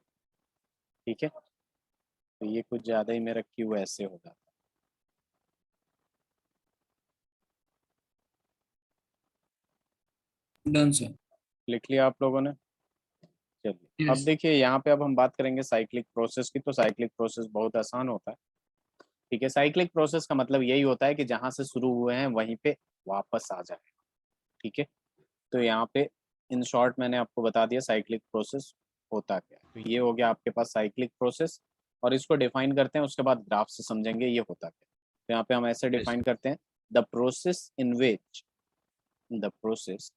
ठीक है। तो ये कुछ ज़्यादा ही मेरा क्यू ऐसे हो जाता डन सर। है। लिख लिया आप लोगों ने। चलिए अब Yes. देखिए यहाँ पे अब हम बात करेंगे साइक्लिक प्रोसेस की। तो साइक्लिक प्रोसेस बहुत आसान होता है, ठीक है। साइक्लिक प्रोसेस का मतलब यही होता है कि जहां से शुरू हुए हैं वहीं पे वापस आ जाए, ठीक है। तो यहाँ पे इन शॉर्ट मैंने आपको बता दिया साइक्लिक प्रोसेस होता क्या है। तो ये हो गया आपके पास साइक्लिक प्रोसेस, और इसको डिफाइन करते हैं, उसके बाद ग्राफ से समझेंगे ये होता क्या है। तो यहाँ पे हम ऐसे Yes. डिफाइन करते हैं, the process in which the process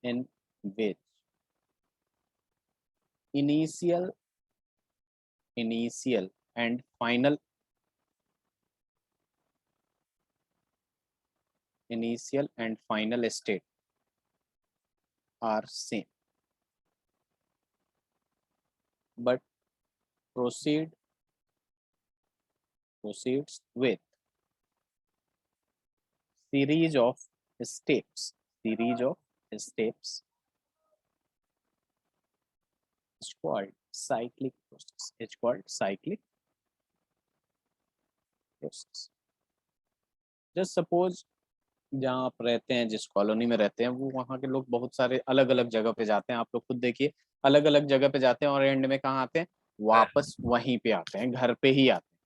in which initial initial and final initial and final state are same, but proceeds with series of steps is called cyclic process. It's called cyclic process. Just suppose जहाँ आप रहते हैं, जिस colony में रहते हैं, वो वहाँ के लोग बहुत सारे अलग अलग जगह पे जाते हैं। आप लोग खुद देखिए, अलग अलग जगह पे जाते हैं और एंड में कहाँ आते हैं, वापस वहीं पे आते हैं, घर पे ही आते हैं।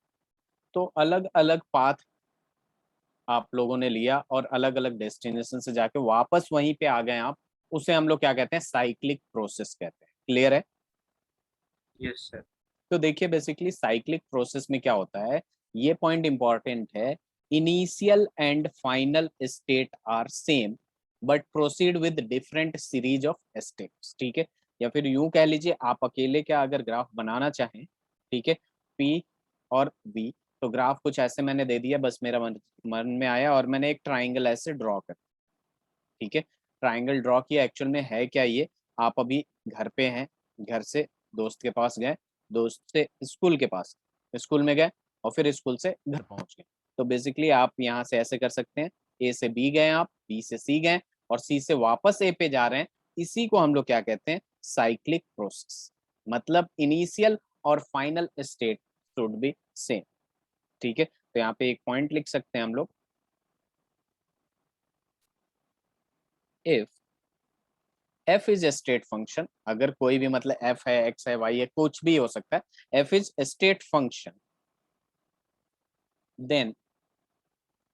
तो अलग अलग पाथ आप लोगों ने लिया और अलग अलग डेस्टिनेशन से जाके वापस वहीं पे आ गए आप, उसे हम लोग क्या कहते हैं, साइक्लिक प्रोसेस कहते हैं। क्लियर है? Yes sir. तो देखिए बेसिकली साइक्लिक प्रोसेस में क्या होता है, ये पॉइंट इंपॉर्टेंट है। Initial and final state are same but proceed with different series of steps, ठीक है। या फिर यूं कह लीजिए, आप अकेले क्या अगर ग्राफ बनाना चाहें, ठीक है, पी और बी, तो ग्राफ कुछ ऐसे मैंने दे दिया, बस मेरा मन में आया और मैंने एक ट्राइंगल ऐसे ड्रॉ कर, ठीक है। ट्राइंगल ड्रॉ किया, एक्चुअल में है क्या ये, आप अभी घर पे हैं, घर से दोस्त के पास गए, दोस्त से स्कूल के पास, स्कूल में गए, और फिर स्कूल से घर पहुंच गए। तो बेसिकली आप यहाँ से ऐसे कर सकते हैं, ए से बी गए, आप बी से सी गए, और सी से वापस ए पे जा रहे हैं। इसी को हम लोग क्या कहते हैं, साइक्लिक प्रोसेस। मतलब इनिशियल और final state should be same, ठीक है। तो यहाँ पे एक पॉइंट लिख सकते हैं हम लोग, if F is state function, अगर कोई भी, मतलब एफ है, एक्स है, वाई है, कुछ भी हो सकता है, F is state function, then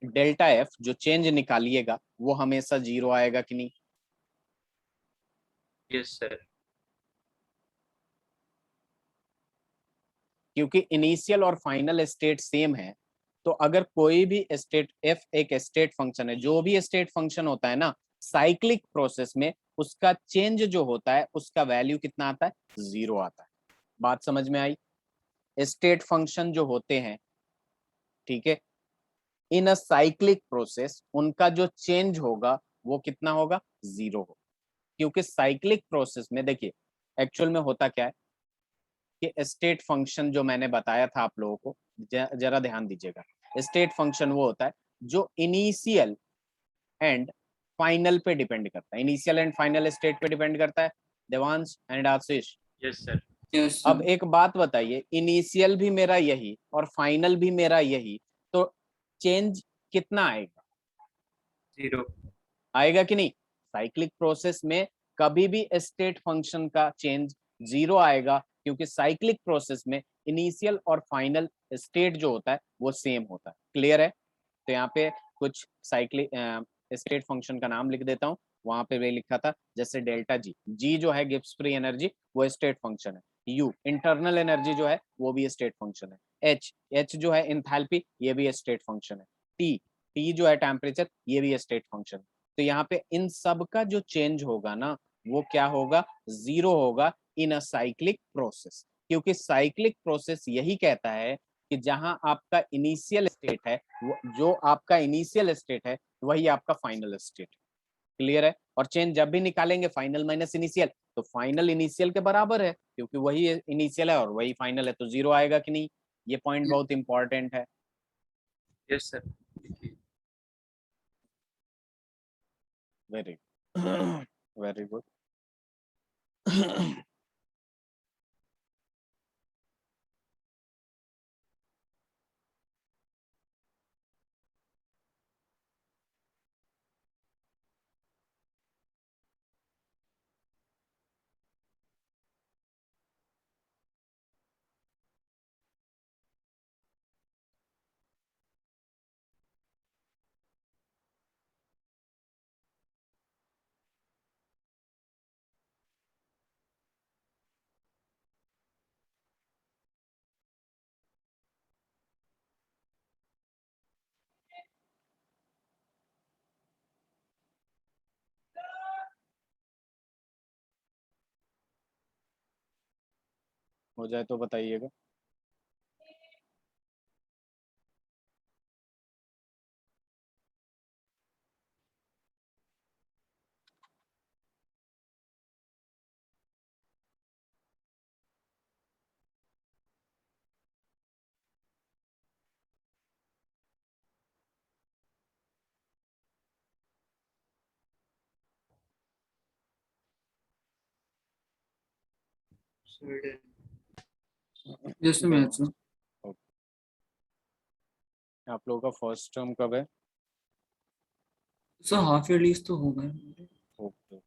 delta F जो चेंज निकालिएगा वो हमेशा जीरो आएगा कि नहीं? Yes sir. क्योंकि इनिशियल और फाइनल स्टेट सेम है, तो अगर कोई भी स्टेट, एफ एक स्टेट फंक्शन है, जो भी स्टेट फंक्शन होता है ना साइक्लिक प्रोसेस में, उसका चेंज जो होता है उसका वैल्यू कितना आता है, जीरो आता है। बात समझ में आई? स्टेट फंक्शन जो होते हैं, ठीक है, इन अ साइक्लिक प्रोसेस उनका जो चेंज होगा वो कितना होगा, जीरो होगा। क्योंकि साइक्लिक प्रोसेस में देखिए एक्चुअल में होता क्या है कि स्टेट फंक्शन जो मैंने बताया था आप लोगों को, जरा ध्यान दीजिएगा। स्टेट फंक्शन वो होता है जो इनिशियल एंड फाइनल पे डिपेंड करता है, इनिशियल एंड फाइनल स्टेट पे डिपेंड करता है। Devansh and Ashish, yes sir. Yes, अब sir. एक बात बताइए, इनिशियल भी मेरा यही और फाइनल भी मेरा यही, तो चेंज कितना आएगा, जीरो। आएगा कि नहीं? साइक्लिक प्रोसेस में कभी भी स्टेट फंक्शन का चेंज जीरो आएगा, क्योंकि साइक्लिक प्रोसेस में इनिशियल और फाइनल स्टेट जो होता है वो सेम होता है। क्लियर है? तो यहाँ पे कुछ साइक्लिक स्टेट फंक्शन का नाम लिख देता हूँ। वहां पे भी लिखा था, जैसे डेल्टा जी, जी जो है गिब्स फ्री एनर्जी, वो स्टेट फंक्शन है। यू इंटरनल एनर्जी जो है वो भी स्टेट फंक्शन है। एच, एच जो है इंथैल्पी, ये भी स्टेट फंक्शन है। टी, टी जो है टेम्परेचर, ये भी स्टेट फंक्शन है। तो यहाँ पे इन सब का जो चेंज होगा ना, वो क्या होगा, जीरो होगा इन अ साइक्लिक प्रोसेस। क्योंकि साइक्लिक प्रोसेस यही कहता है कि जहां आपका इनिशियल स्टेट है, जो आपका इनिशियल स्टेट है वही आपका फाइनल स्टेट। क्लियर है? और चेंज जब भी निकालेंगे फाइनल माइनस इनिशियल, तो फाइनल इनिशियल के बराबर है, क्योंकि वही इनिशियल है और वही फाइनल है, तो जीरो आएगा कि नहीं? ये पॉइंट बहुत इंपॉर्टेंट है। Yes sir. Very very good. हो जाए तो बताइएगा। स्वीडन। जैसे मैथ्स में। आप लोगों का फर्स्ट टर्म कब है? सर हाफ ईयरलीज तो हो गए। ओके।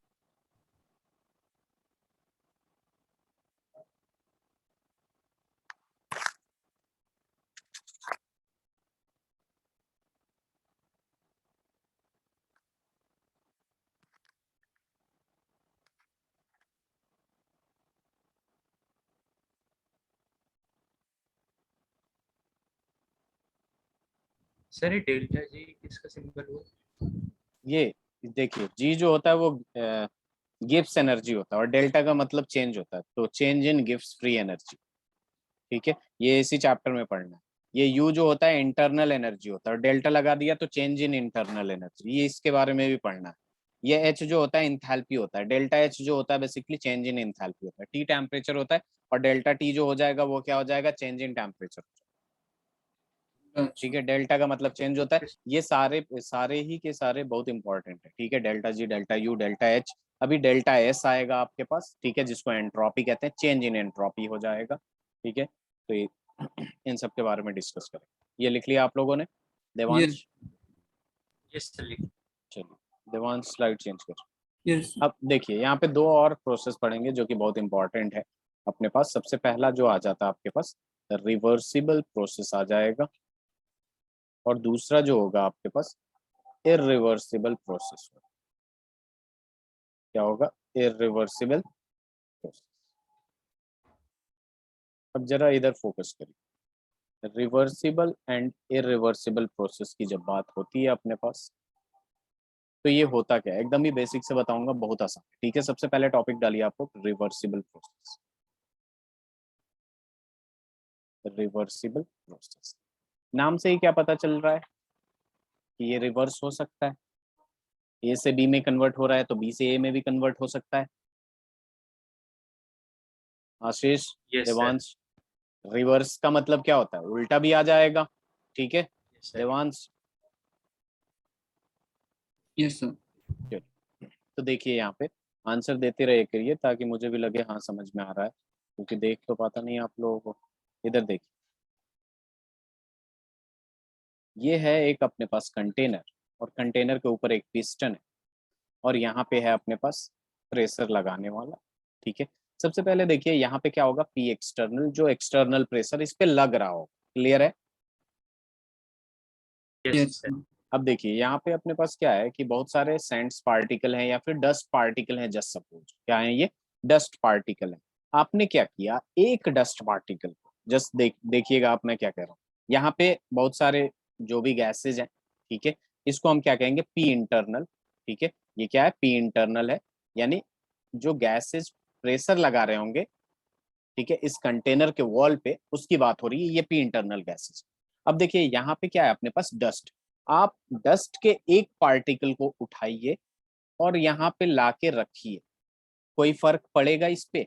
सर ये डेल्टा जी किसका सिंबल हुआ? ये देखिए, जी जो होता है वो गिब्स एनर्जी होता है, और डेल्टा का मतलब चेंज होता है, तो चेंज इन गिब्स फ्री एनर्जी। ठीक है, ये इसी चैप्टर में पढ़ना है। ये यू जो होता है इंटरनल एनर्जी होता है, और डेल्टा लगा दिया तो चेंज इन इंटरनल एनर्जी, ये इसके बारे में भी पढ़ना है। ये एच जो होता है इंथैल्पी होता है, डेल्टा एच जो होता है बेसिकली चेंज इन इंथैल्पी होता है। टी टेम्परेचर होता है, और डेल्टा टी जो हो जाएगा वो क्या हो जाएगा, चेंज इन टेम्परेचर। अच्छा। ठीक है, डेल्टा का मतलब चेंज होता है। ये सारे सारे ही के सारे बहुत इंपॉर्टेंट है। ठीक है, delta G, delta U, delta H. अभी डेल्टा एस आएगा आपके पास, ठीक है, जिसको एंट्रोपी कहते हैं, चेंज इन एंट्रोपी हो जाएगा। ठीक है, तो ये इन सब के बारे में डिस्कस करें। ये लिख लिया आप लोगों ने? यस। देवांश, यस सर लिख। चलिए देवांश स्लाइड चेंज कर। यस। अब देखिए यहाँ पे दो और प्रोसेस पढ़ेंगे जो कि बहुत इंपॉर्टेंट है अपने पास। सबसे पहला जो आ जाता है आपके पास, रिवर्सिबल प्रोसेस आ जाएगा, और दूसरा जो होगा आपके पास, इरिवर्सिबल प्रोसेस। क्या होगा? Irreversible process. अब जरा इधर फोकस करिए। रिवर्सिबल एंड इरिवर्सिबल प्रोसेस की जब बात होती है अपने पास, तो ये होता क्या है, एकदम ही बेसिक से बताऊंगा, बहुत आसान। ठीक है, सबसे पहले टॉपिक डालिए आपको, रिवर्सिबल प्रोसेस। रिवर्सिबल प्रोसेस, नाम से ही क्या पता चल रहा है कि ये रिवर्स हो सकता है। ए से बी में कन्वर्ट हो रहा है, तो बी से ए में भी कन्वर्ट हो सकता है। आशीष, यस सर। देवांश, रिवर्स का मतलब क्या होता है, उल्टा भी आ जाएगा। ठीक है, yes sir. Devansh. Yes sir. तो देखिए यहाँ पे आंसर देते रहे करिए, ताकि मुझे भी लगे हाँ समझ में आ रहा है, क्योंकि देख तो पाता नहीं आप लोगों को। इधर देखिए, ये है एक अपने पास कंटेनर, और कंटेनर के ऊपर एक पिस्टन है, और यहाँ पे है अपने पास प्रेशर लगाने वाला। ठीक है, सबसे पहले देखिए यहाँ पे क्या होगा, पी एक्सटर्नल, जो एक्सटर्नल प्रेशर इस पे लग रहा हो। क्लियर है? Yes yes sir. अब देखिए यहाँ पे अपने पास क्या है कि बहुत सारे सैंड्स पार्टिकल हैं या फिर डस्ट पार्टिकल हैं। जस्ट सपोज क्या है, ये डस्ट पार्टिकल है। आपने क्या किया, एक डस्ट पार्टिकल को जस्ट देखिएगा आप, मैं क्या कह रहा हूँ। यहाँ पे बहुत सारे जो भी गैसेज हैं, ठीक है, इसको हम क्या कहेंगे, पी इंटरनल। ठीक है, ये क्या है, पी इंटरनल है, यानी जो गैसेज प्रेशर लगा रहे होंगे, ठीक है, इस कंटेनर के वॉल पे, उसकी बात हो रही है, ये पी इंटरनल गैसेज। अब देखिए यहाँ पे क्या है अपने पास, डस्ट। आप डस्ट के एक पार्टिकल को उठाइए और यहाँ पे लाके रखिए, कोई फर्क पड़ेगा इस पे?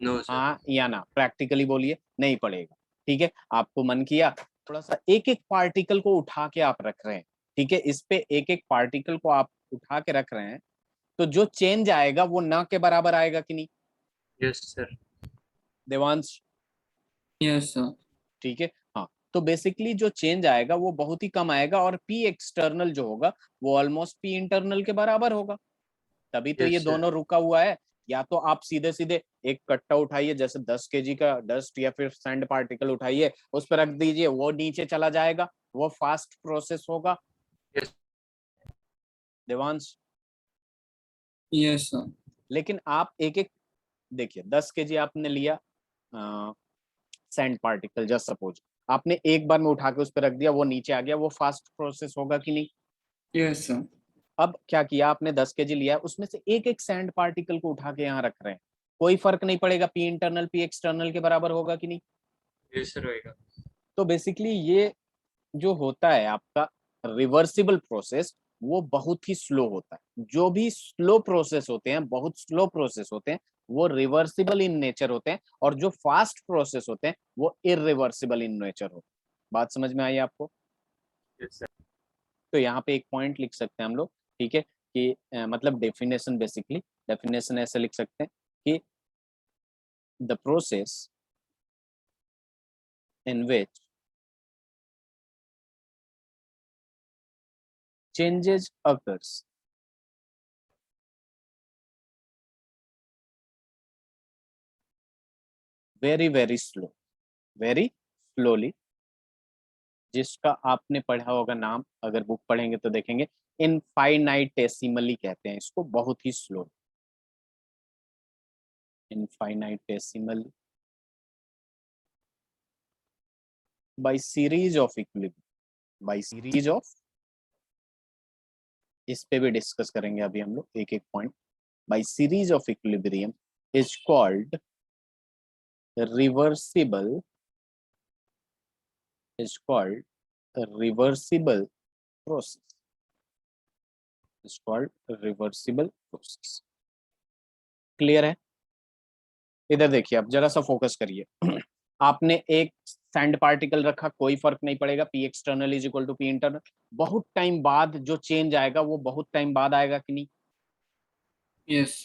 No sir. हाँ या ना, प्रैक्टिकली बोलिए, नहीं पड़ेगा। ठीक है, आपको मन किया थोड़ा सा, एक एक पार्टिकल को उठा के आप रख रहे हैं, ठीक है, इस पे एक एक पार्टिकल को आप उठा के रख रहे हैं, तो जो चेंज आएगा वो ना के बराबर आएगा कि नहीं, yes sir. Devansh? Yes sir. ठीक है, हाँ, तो बेसिकली जो चेंज आएगा वो बहुत ही कम आएगा, और पी एक्सटर्नल जो होगा वो ऑलमोस्ट पी इंटरनल के बराबर होगा। तभी तो ये यस सर। दोनों रुका हुआ है। या तो आप सीधे सीधे एक कट्टा उठाइए, जैसे 10 kg का डस्ट या फिर सैंड पार्टिकल उठाइए, उस पर रख दीजिए, वो नीचे चला जाएगा, वो फास्ट प्रोसेस होगा। यस। Devansh, yes sir. लेकिन आप एक एक देखिए, 10 kg आपने लिया सैंड पार्टिकल, जस्ट सपोज आपने एक बार में उठा के उस पर रख दिया, वो नीचे आ गया, वो फास्ट प्रोसेस होगा कि नहीं? Yes sir. अब क्या किया आपने, 10 kg लिया, उसमें से एक एक सैंड पार्टिकल को उठा के यहाँ रख रहे हैं, कोई फर्क नहीं पड़ेगा, पी इंटरनल पी एक्सटर्नल के बराबर होगा कि नहीं। यस सर होएगा। तो बेसिकली ये जो होता है आपका रिवर्सिबल प्रोसेस, वो बहुत ही स्लो होता है। जो भी स्लो प्रोसेस होते हैं, बहुत स्लो प्रोसेस होते हैं, वो रिवर्सिबल इन नेचर होते हैं, और जो फास्ट प्रोसेस होते हैं वो इरिवर्सिबल इन नेचर होते हैं। बात समझ में आई आपको। Yes sir. तो यहाँ पे एक पॉइंट लिख सकते हैं हम लोग, ठीक है, कि मतलब डेफिनेशन, बेसिकली डेफिनेशन ऐसे लिख सकते हैं कि the process in which changes occurs very slow, very slowly, जिसका आपने पढ़ा होगा नाम, अगर बुक पढ़ेंगे तो देखेंगे, इनफाइनाइटेसिमली कहते हैं इसको, बहुत ही slow, infinitesimal by series of equilibrium, by series of, इस पे भी डिस्कस करेंगे अभी हम लोग एक एक point. Bye series of equilibrium is called reversible, is called reversible process, is called reversible process. Clear है। इधर देखिए, आप जरा सा फोकस करिए। आपने एक सैंड पार्टिकल रखा, कोई फर्क नहीं पड़ेगा, P external is equal to P internal. बहुत टाइम बाद जो चेंज आएगा वो बहुत टाइम बाद आएगा कि नहीं। यस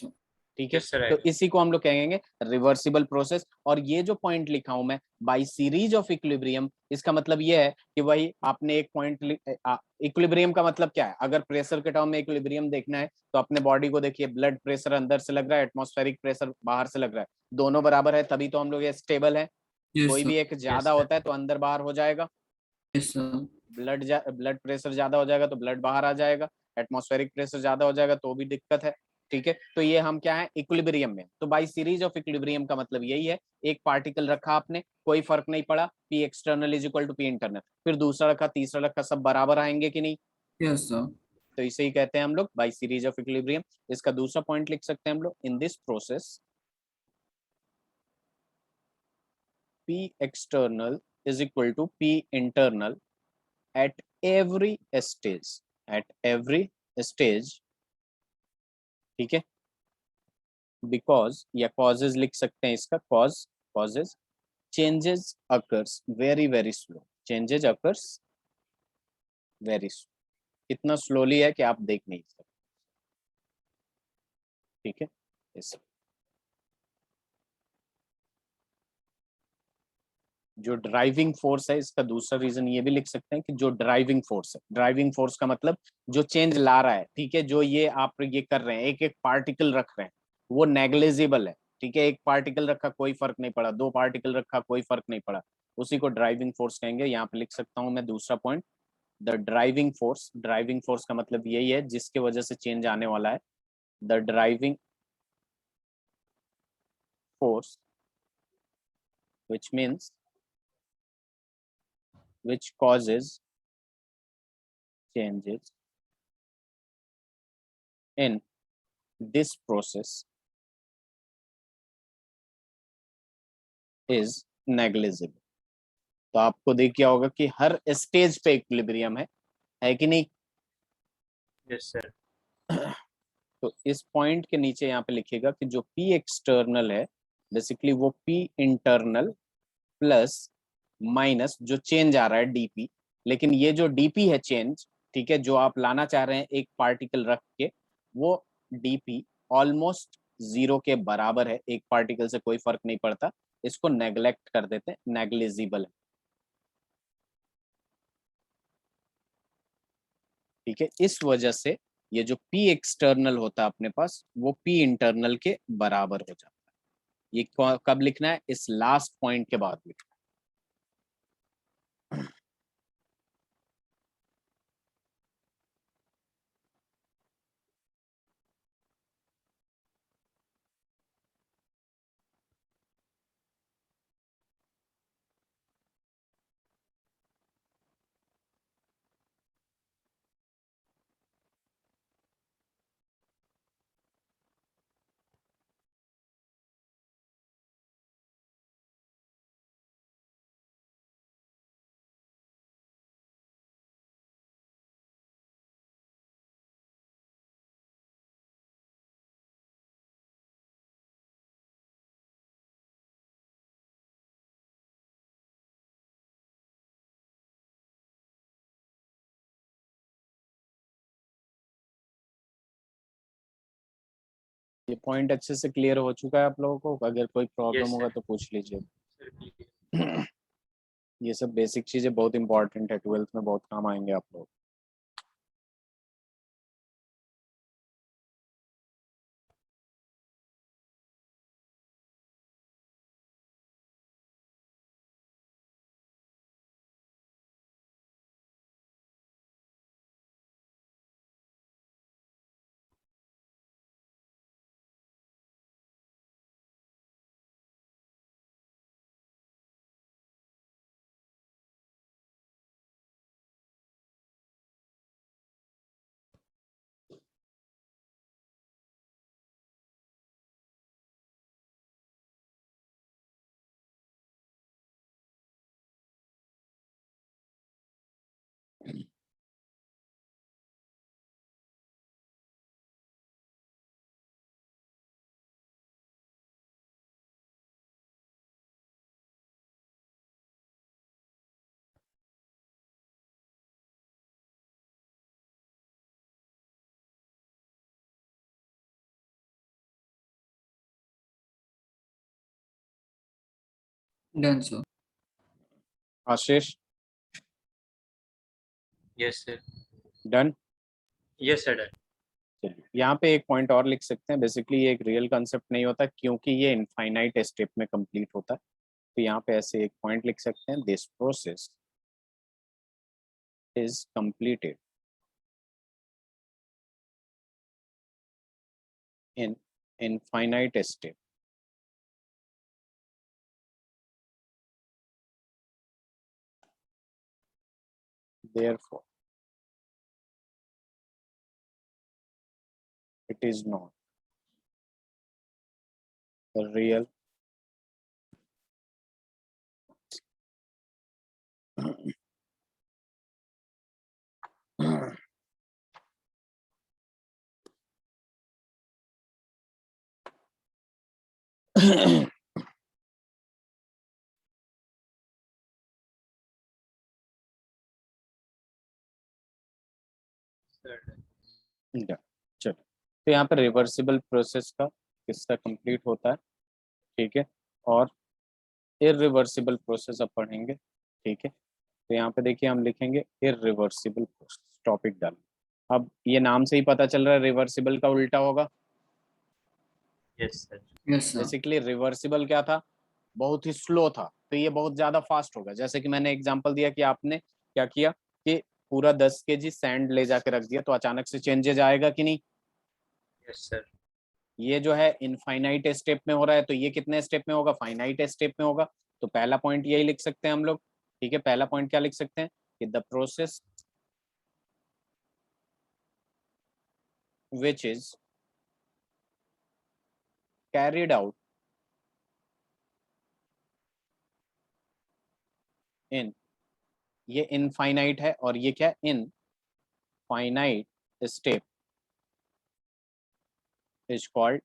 ठीक है, यस सर तो आएगा। इसी को हम लोग कहेंगे रिवर्सिबल प्रोसेस। और ये जो पॉइंट लिखा हूं मैं, बाई सीरीज ऑफ इक्विलिब्रियम, इसका मतलब ये है कि भाई आपने एक पॉइंट, इक्विलिब्रियम का मतलब क्या है, अगर प्रेशर के टर्म में इक्विलिब्रियम देखना है तो अपने बॉडी को देखिए, ब्लड प्रेशर अंदर से लग रहा है, एटमॉस्फेरिक प्रेशर बाहर से लग रहा है, दोनों बराबर है, तभी तो हम लोग ये स्टेबल है। यस कोई भी एक यस ज्यादा सर। होता है तो अंदर बाहर हो जाएगा, यस सर। ब्लड प्रेशर ज्यादा हो जाएगा तो ब्लड बाहर आ जाएगा, एटमॉस्फेरिक प्रेशर ज्यादा हो जाएगा तो भी दिक्कत है। ठीक है, तो ये हम क्या है, इक्विलिब्रियम में। तो बाई सीरीज ऑफ इक्विलिब्रियम का मतलब यही है, एक पार्टिकल रखा आपने, कोई फर्क नहीं पड़ा, P external is equal to P internal, फिर दूसरा रखा, तीसरा रखा, सब बराबर आएंगे कि नहीं। Yes sir. तो इसे ही कहते हैं हम लोग बाई सीरीज ऑफ इक्विलिब्रियम। इसका दूसरा पॉइंट लिख सकते हैं हम लोग, in this process P external is equal to P internal at every stage, at every stage, ठीक है, because या causes लिख सकते हैं इसका, causes changes occurs very slow, changes occurs very slow, इतना स्लोली है कि आप देख नहीं सकते। ठीक है, इस जो ड्राइविंग फोर्स है, इसका दूसरा रीजन ये भी लिख सकते हैं कि जो ड्राइविंग फोर्स है, ड्राइविंग फोर्स का मतलब जो चेंज ला रहा है, ठीक है, जो ये आप ये कर रहे हैं, एक एक पार्टिकल रख रहे हैं, वो नेग्लिजिबल है। ठीक है, एक पार्टिकल रखा कोई फर्क नहीं पड़ा, दो पार्टिकल रखा कोई फर्क नहीं पड़ा, उसी को ड्राइविंग फोर्स कहेंगे। यहाँ पे लिख सकता हूँ मैं दूसरा point, the driving force, driving force का मतलब यही है जिसके वजह से चेंज आने वाला है, the driving force which means which causes changes in this process is negligible। तो आपको देख क्या होगा कि हर स्टेज पे इक्विलिब्रियम है कि नहीं। Yes sir. तो इस पॉइंट के नीचे यहाँ पे लिखिएगा कि जो पी एक्सटर्नल है, बेसिकली वो पी इंटरनल प्लस माइनस जो चेंज आ रहा है डीपी, लेकिन ये जो डीपी है चेंज, ठीक है, जो आप लाना चाह रहे हैं एक पार्टिकल रख के, वो डीपी ऑलमोस्ट जीरो के बराबर है, एक पार्टिकल से कोई फर्क नहीं पड़ता, इसको नेग्लेक्ट कर देते हैं, नेग्लिजिबल है। ठीक है, इस वजह से ये जो पी एक्सटर्नल होता है अपने पास, वो पी इंटरनल के बराबर हो जाता है। ये कब लिखना है, इस लास्ट पॉइंट के बाद लिखना है। ये पॉइंट अच्छे से क्लियर हो चुका है आप लोगों को? अगर कोई प्रॉब्लम यस होगा सर। तो पूछ लीजिए। Sir clear. ये सब बेसिक चीजें बहुत इंपॉर्टेंट है, 12th में बहुत काम आएंगे आप लोग। Done sir. Ashish, yes sir. Done? Yes sir done. चलिए, यहाँ पे एक पॉइंट और लिख सकते हैं। बेसिकली ये एक रियल कंसेप्ट नहीं होता क्योंकि ये इनफाइनाइट स्टेप में कंप्लीट होता है। तो यहाँ पे ऐसे एक पॉइंट लिख सकते हैं, this process is completed in infinite step. Therefore, it is not a real sir done. चलो, तो यहाँ पे रिवर्सिबल प्रोसेस का किस्सा कंप्लीट होता है, ठीक है। और इरिवर्सिबल प्रोसेस अब पढ़ेंगे, ठीक है। तो यहाँ पे देखिए हम लिखेंगे इरिवर्सिबल प्रोसेस, टॉपिक डाल। अब ये नाम से ही पता चल रहा है रिवर्सिबल का उल्टा होगा। Yes sir. Yes sir. Basically reversible क्या था? बहुत ही स्लो था, तो ये बहुत ज्यादा फास्ट होगा। जैसे कि मैंने एग्जांपल दिया कि आपने क्या किया कि पूरा 10 kg सैंड ले जाके रख दिया, तो अचानक से चेंजेज आएगा कि नहीं? Yes sir. ये जो है इनफाइनाइट स्टेप में हो रहा है, तो ये कितने स्टेप में होगा? फाइनाइट स्टेप में होगा। तो पहला पॉइंट यही लिख सकते हैं हम लोग, ठीक है। पहला पॉइंट क्या लिख सकते हैं कि the process which is carried out in, ये इनफाइनाइट है और ये क्या? इन finite step is called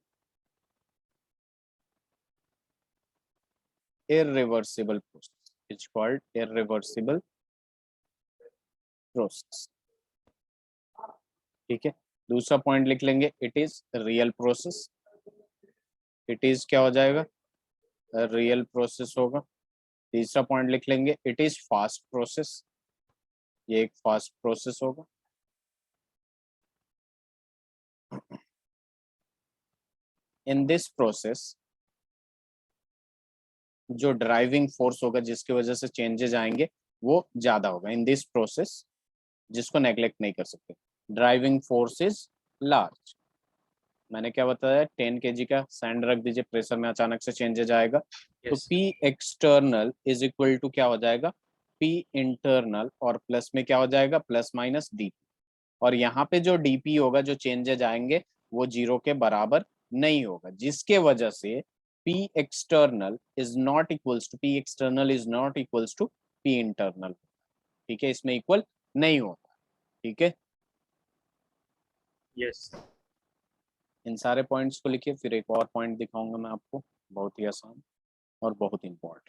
irreversible process, is called irreversible process, ठीक है। दूसरा पॉइंट लिख लेंगे, it is real process. It is क्या हो जाएगा? रियल प्रोसेस होगा। तीसरा पॉइंट लिख लेंगे, इट इज फास्ट प्रोसेस। ये एक फास्ट प्रोसेस होगा। इन दिस प्रोसेस जो ड्राइविंग फोर्स होगा जिसकी वजह से चेंजेस आएंगे वो ज्यादा होगा। इन दिस प्रोसेस, जिसको नेग्लेक्ट नहीं कर सकते, ड्राइविंग फोर्स इज लार्ज। मैंने क्या बताया? 10 kg का सैंड रख दीजिए, प्रेशर में अचानक से चेंजेज आएगा। तो yes P external is equal to क्या हो जाएगा? P इंटरनल, और प्लस में क्या हो जाएगा? Plus minus D. और यहाँ पे जो डीपी होगा, जो चेंजेज आएंगे वो जीरो के बराबर नहीं होगा, जिसके वजह से P external is not equals to P external is not equals to P internal, ठीक है। इसमें इक्वल नहीं होता, ठीक है। यस। इन सारे पॉइंट्स को लिखिए, फिर एक और पॉइंट दिखाऊंगा मैं आपको, बहुत ही आसान और बहुत इंपॉर्टेंट।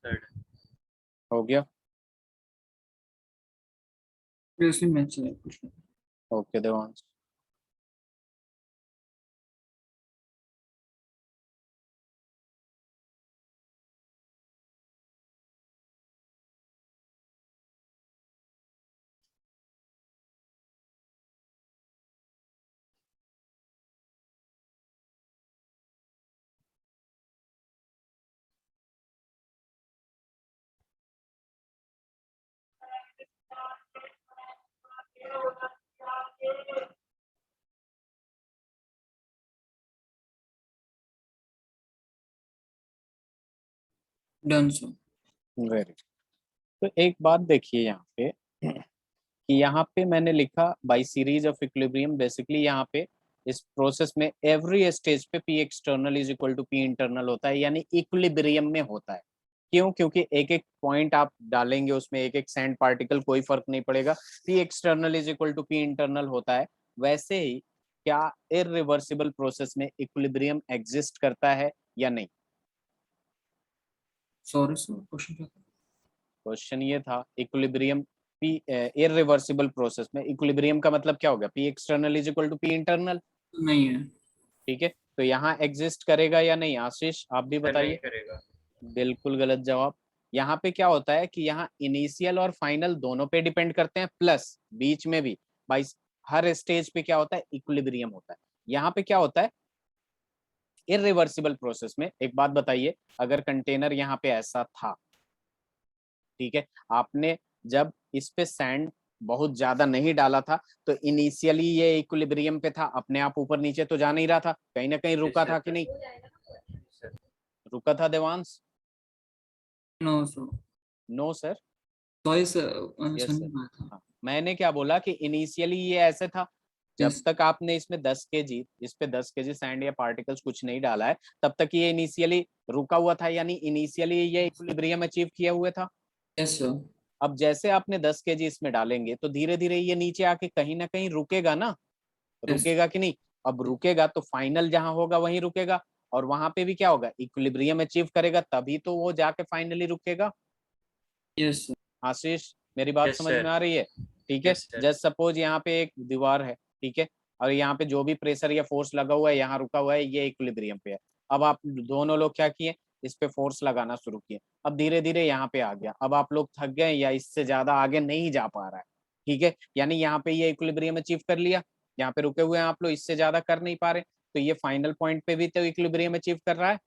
थर्ड। हो गया? प्रीवियसली मैच है कुछ। Okay Devansh. Done sir. Very. तो एक बात देखिए यहाँ पे कि यहाँ पे मैंने लिखा by series of equilibrium. Basically यहाँ पे इस प्रोसेस में एवरी स्टेज पे P external is equal to P internal होता है, यानी इक्विलिब्रियम में होता है। क्यों? क्योंकि एक एक पॉइंट आप डालेंगे उसमें एक एक सैंड पार्टिकल, कोई फर्क नहीं पड़ेगा, P external is equal to P internal होता है। वैसे ही क्या इरिवर्सिबल प्रोसेस में इक्विलिब्रियम एग्जिस्ट करता है या नहीं? सॉरी सर, क्वेश्चन क्या था? क्वेश्चन ये था इक्विलिब्रियम पी इरिवर्सिबल प्रोसेस में इक्विलिब्रियम का मतलब क्या होगा? P external is equal to P internal. नहीं है। ठीक है, तो यहाँ एग्जिस्ट करेगा या नहीं? आशीष आप भी नहीं बताइए। करेगा। बिल्कुल गलत जवाब। यहाँ पे क्या होता है कि यहाँ इनिशियल और फाइनल दोनों पे डिपेंड करते हैं, प्लस बीच में भी बाई हर स्टेज पे क्या होता है? इक्विलिब्रियम होता है। यहाँ पे क्या होता है? इरिवर्सिबल प्रोसेस में एक बात बताइए, अगर कंटेनर यहाँ पे ऐसा था, ठीक है, आपने जब इस पे सैंड बहुत ज्यादा नहीं डाला था तो इनिशियली ये इक्विलिब्रियम पे था, अपने आप ऊपर नीचे तो जा नहीं रहा था, कहीं ना कहीं रुका था कि नहीं? रुका था Devansh? No sir. No sir. Sorry sir, yes सुन सर। नहीं पाया था। हाँ, मैंने क्या बोला कि इनिशियली ये ऐसे था, जब यस। तक आपने इसमें 10 केजी, इस पे 10 केजी सैंड या पार्टिकल्स कुछ नहीं डाला है, तब तक ये इनिशियली रुका हुआ था, यानी इनिशियली ये इक्विलिब्रियम अचीव किया हुआ था। Yes sir. अब जैसे आपने 10 केजी इसमें डालेंगे तो धीरे धीरे ये नीचे आके कहीं ना कहीं रुकेगा ना, यस। रुकेगा कि नहीं? अब रुकेगा तो फाइनल जहां होगा वहीं रुकेगा, और वहां पे भी क्या होगा? इक्विलिब्रियम अचीव करेगा, तभी तो वो जाके फाइनली रुकेगा। Yes sir. आशीष मेरी बात यस समझ सर। में आ रही है? ठीक है, यस सर। जस्ट सपोज यहाँ पे एक दीवार है, ठीक है, और यहाँ पे जो भी प्रेशर या फोर्स लगा हुआ है यहाँ रुका हुआ है, ये इक्विलिब्रियम पे है। अब आप दोनों लोग क्या किए? इस पे फोर्स लगाना शुरू किए, अब धीरे धीरे यहाँ पे आ गया, अब आप लोग थक गए या इससे ज्यादा आगे नहीं जा पा रहा है, ठीक है, यानी यहाँ पे ये इक्विलिब्रियम अचीव कर लिया, यहाँ पे रुके हुए हैं आप लोग, इससे ज्यादा कर नहीं पा रहे, तो ये फाइनल पॉइंट पे भी तो इक्विलिब्रियम अचीव कर रहा है।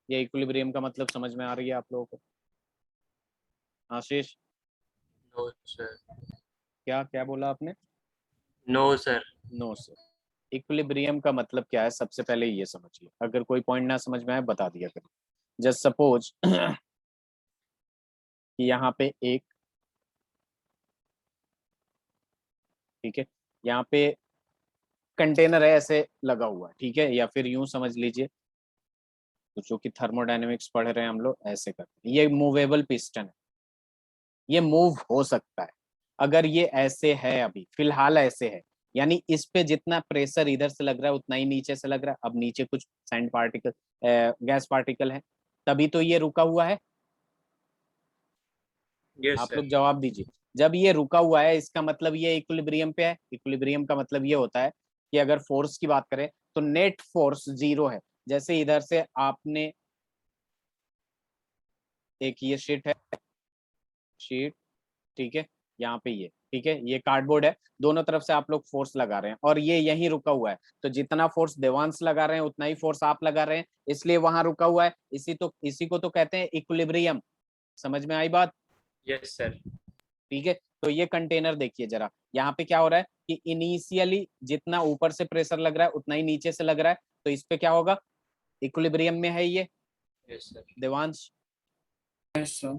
ये इक्विलिब्रियम का मतलब समझ में आ रही है आप लोगों को? Ashish no sir. क्या क्या बोला आपने? No sir. No sir. Equilibrium का मतलब क्या है, सबसे पहले ये समझिए, अगर कोई पॉइंट ना समझ में आए बता दिया करें। जस्ट सपोज कि यहाँ पे एक, ठीक है, यहाँ पे कंटेनर है ऐसे लगा हुआ, ठीक है, या फिर यूं समझ लीजिए, तो जो कि थर्मोडायनेमिक्स पढ़ रहे हैं हम लोग, ऐसे करते हैं, ये मूवेबल पिस्टन है, ये मूव हो सकता है। अगर ये ऐसे है, अभी फिलहाल ऐसे है, यानी इस पे जितना प्रेशर इधर से लग रहा है उतना ही नीचे से लग रहा है। अब नीचे कुछ सैंड पार्टिकल, गैस पार्टिकल है, तभी तो ये रुका हुआ है। यस आप सर। लोग जवाब दीजिए। जब ये रुका हुआ है इसका मतलब ये इक्विलिब्रियम पे है। इक्विलिब्रियम का मतलब ये होता है कि अगर फोर्स की बात करें तो नेट फोर्स जीरो है। जैसे इधर से आपने एक ये शीट है, शीट, ठीक है, यहाँ पे ये, ठीक है, ये कार्डबोर्ड है, दोनों तरफ से आप लोग फोर्स लगा रहे हैं और ये यहीं रुका हुआ है, तो जितना फोर्स देवांश लगा रहे हैं उतना ही फोर्स आप लगा रहे हैं, इसलिए वहां रुका हुआ है। इसी को तो कहते हैं इक्विलिब्रियम। समझ में आई बात? Yes sir. ठीक है, तो ये कंटेनर देखिए जरा, यहाँ पे क्या हो रहा है कि इनिशियली जितना ऊपर से प्रेशर लग रहा है उतना ही नीचे से लग रहा है, तो इस पे क्या होगा? इक्विलिब्रियम में है ये yes sir. Devansh. Yes sir.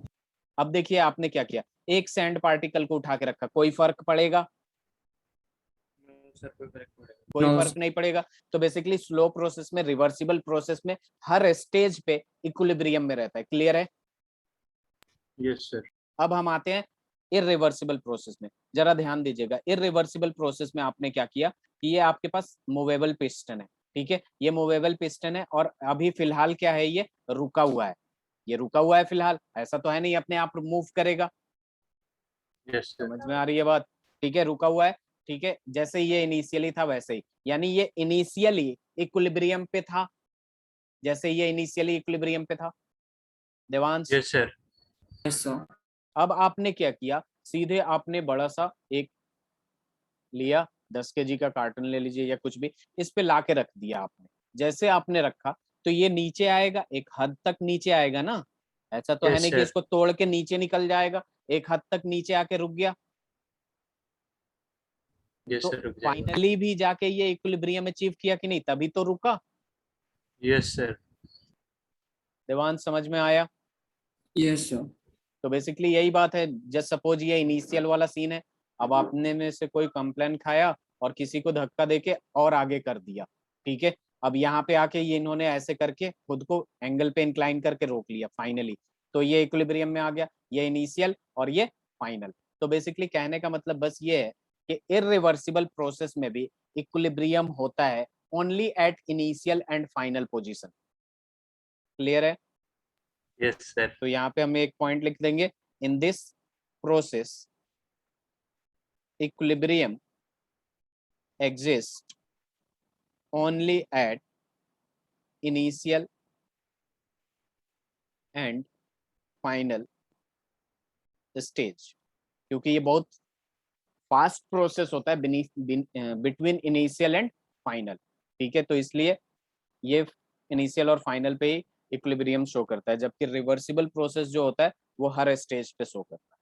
अब देखिए आपने क्या किया, एक सैंड पार्टिकल को उठा के रखा, कोई फर्क पड़ेगा? सर कोई फर्क पड़ेगा? कोई फर्क नहीं पड़ेगा। तो बेसिकली स्लो प्रोसेस में, रिवर्सिबल प्रोसेस में हर स्टेज पे इक्विलिब्रियम में रहता है। क्लियर है? Yes sir. अब हम आते हैं इरिवर्सिबल प्रोसेस में। जरा ध्यान दीजिएगा, इरिवर्सिबल प्रोसेस में आपने क्या किया कि ये आपके पास मूवेबल पिस्टन है, ठीक है, ये मूवेबल पिस्टन है और अभी फिलहाल क्या है, ये रुका हुआ है, ये रुका हुआ है फिलहाल, ऐसा तो है नहीं अपने आप मूव करेगा। Yes sir. समझ में आ रही है बात? ठीक है, रुका हुआ है। ठीक है, जैसे ये इनिशियली था वैसे ही, यानी ये इनिशियली इक्विलिब्रियम पे था, जैसे ये इनिशियली इक्विलिब्रियम पे था Devansh. Yes sir. Yes sir. अब आपने क्या किया, सीधे आपने बड़ा सा एक लिया, 10 kg का कार्टन ले लीजिए या कुछ भी, इस पे लाके रख दिया आपने। जैसे आपने रखा तो ये नीचे आएगा, एक हद तक नीचे आएगा ना, ऐसा तो है यस नहीं कि सर। इसको तोड़ के नीचे निकल जाएगा, एक हद तक नीचे आके रुक गया। यस तो सर, रुक जाएगा। फाइनली भी जाके ये इक्विलिब्रियम अचीव किया कि नहीं, तभी तो रुका। Yes sir. देवांश समझ में आया? Yes sir. तो बेसिकली यही बात है, जस्ट सपोज ये इनिशियल वाला सीन है, अब आपने में से कोई कंप्लेन खाया और किसी को धक्का देके और आगे कर दिया, ठीक है, अब यहाँ पे आके ये इन्होंने ऐसे करके खुद को एंगल पे इंक्लाइन करके रोक लिया फाइनली, तो ये इक्विलिब्रियम में आ गया, ये इनिशियल और ये फाइनल। तो बेसिकली कहने का मतलब बस ये है कि इरिवर्सिबल प्रोसेस में भी इक्विलिब्रियम होता है only at initial and final position. Clear है? Yes sir. तो यहाँ पे हम एक पॉइंट लिख देंगे, in this process equilibrium exists only at initial and final stage, क्योंकि ये बहुत फास्ट प्रोसेस होता है बिटवीन इनिशियल एंड फाइनल। ठीक है, तो इसलिए ये इनिशियल और फाइनल पे ही इक्विलिब्रियम शो करता है, जबकि रिवर्सिबल प्रोसेस जो होता है वो हर स्टेज पे शो करता है।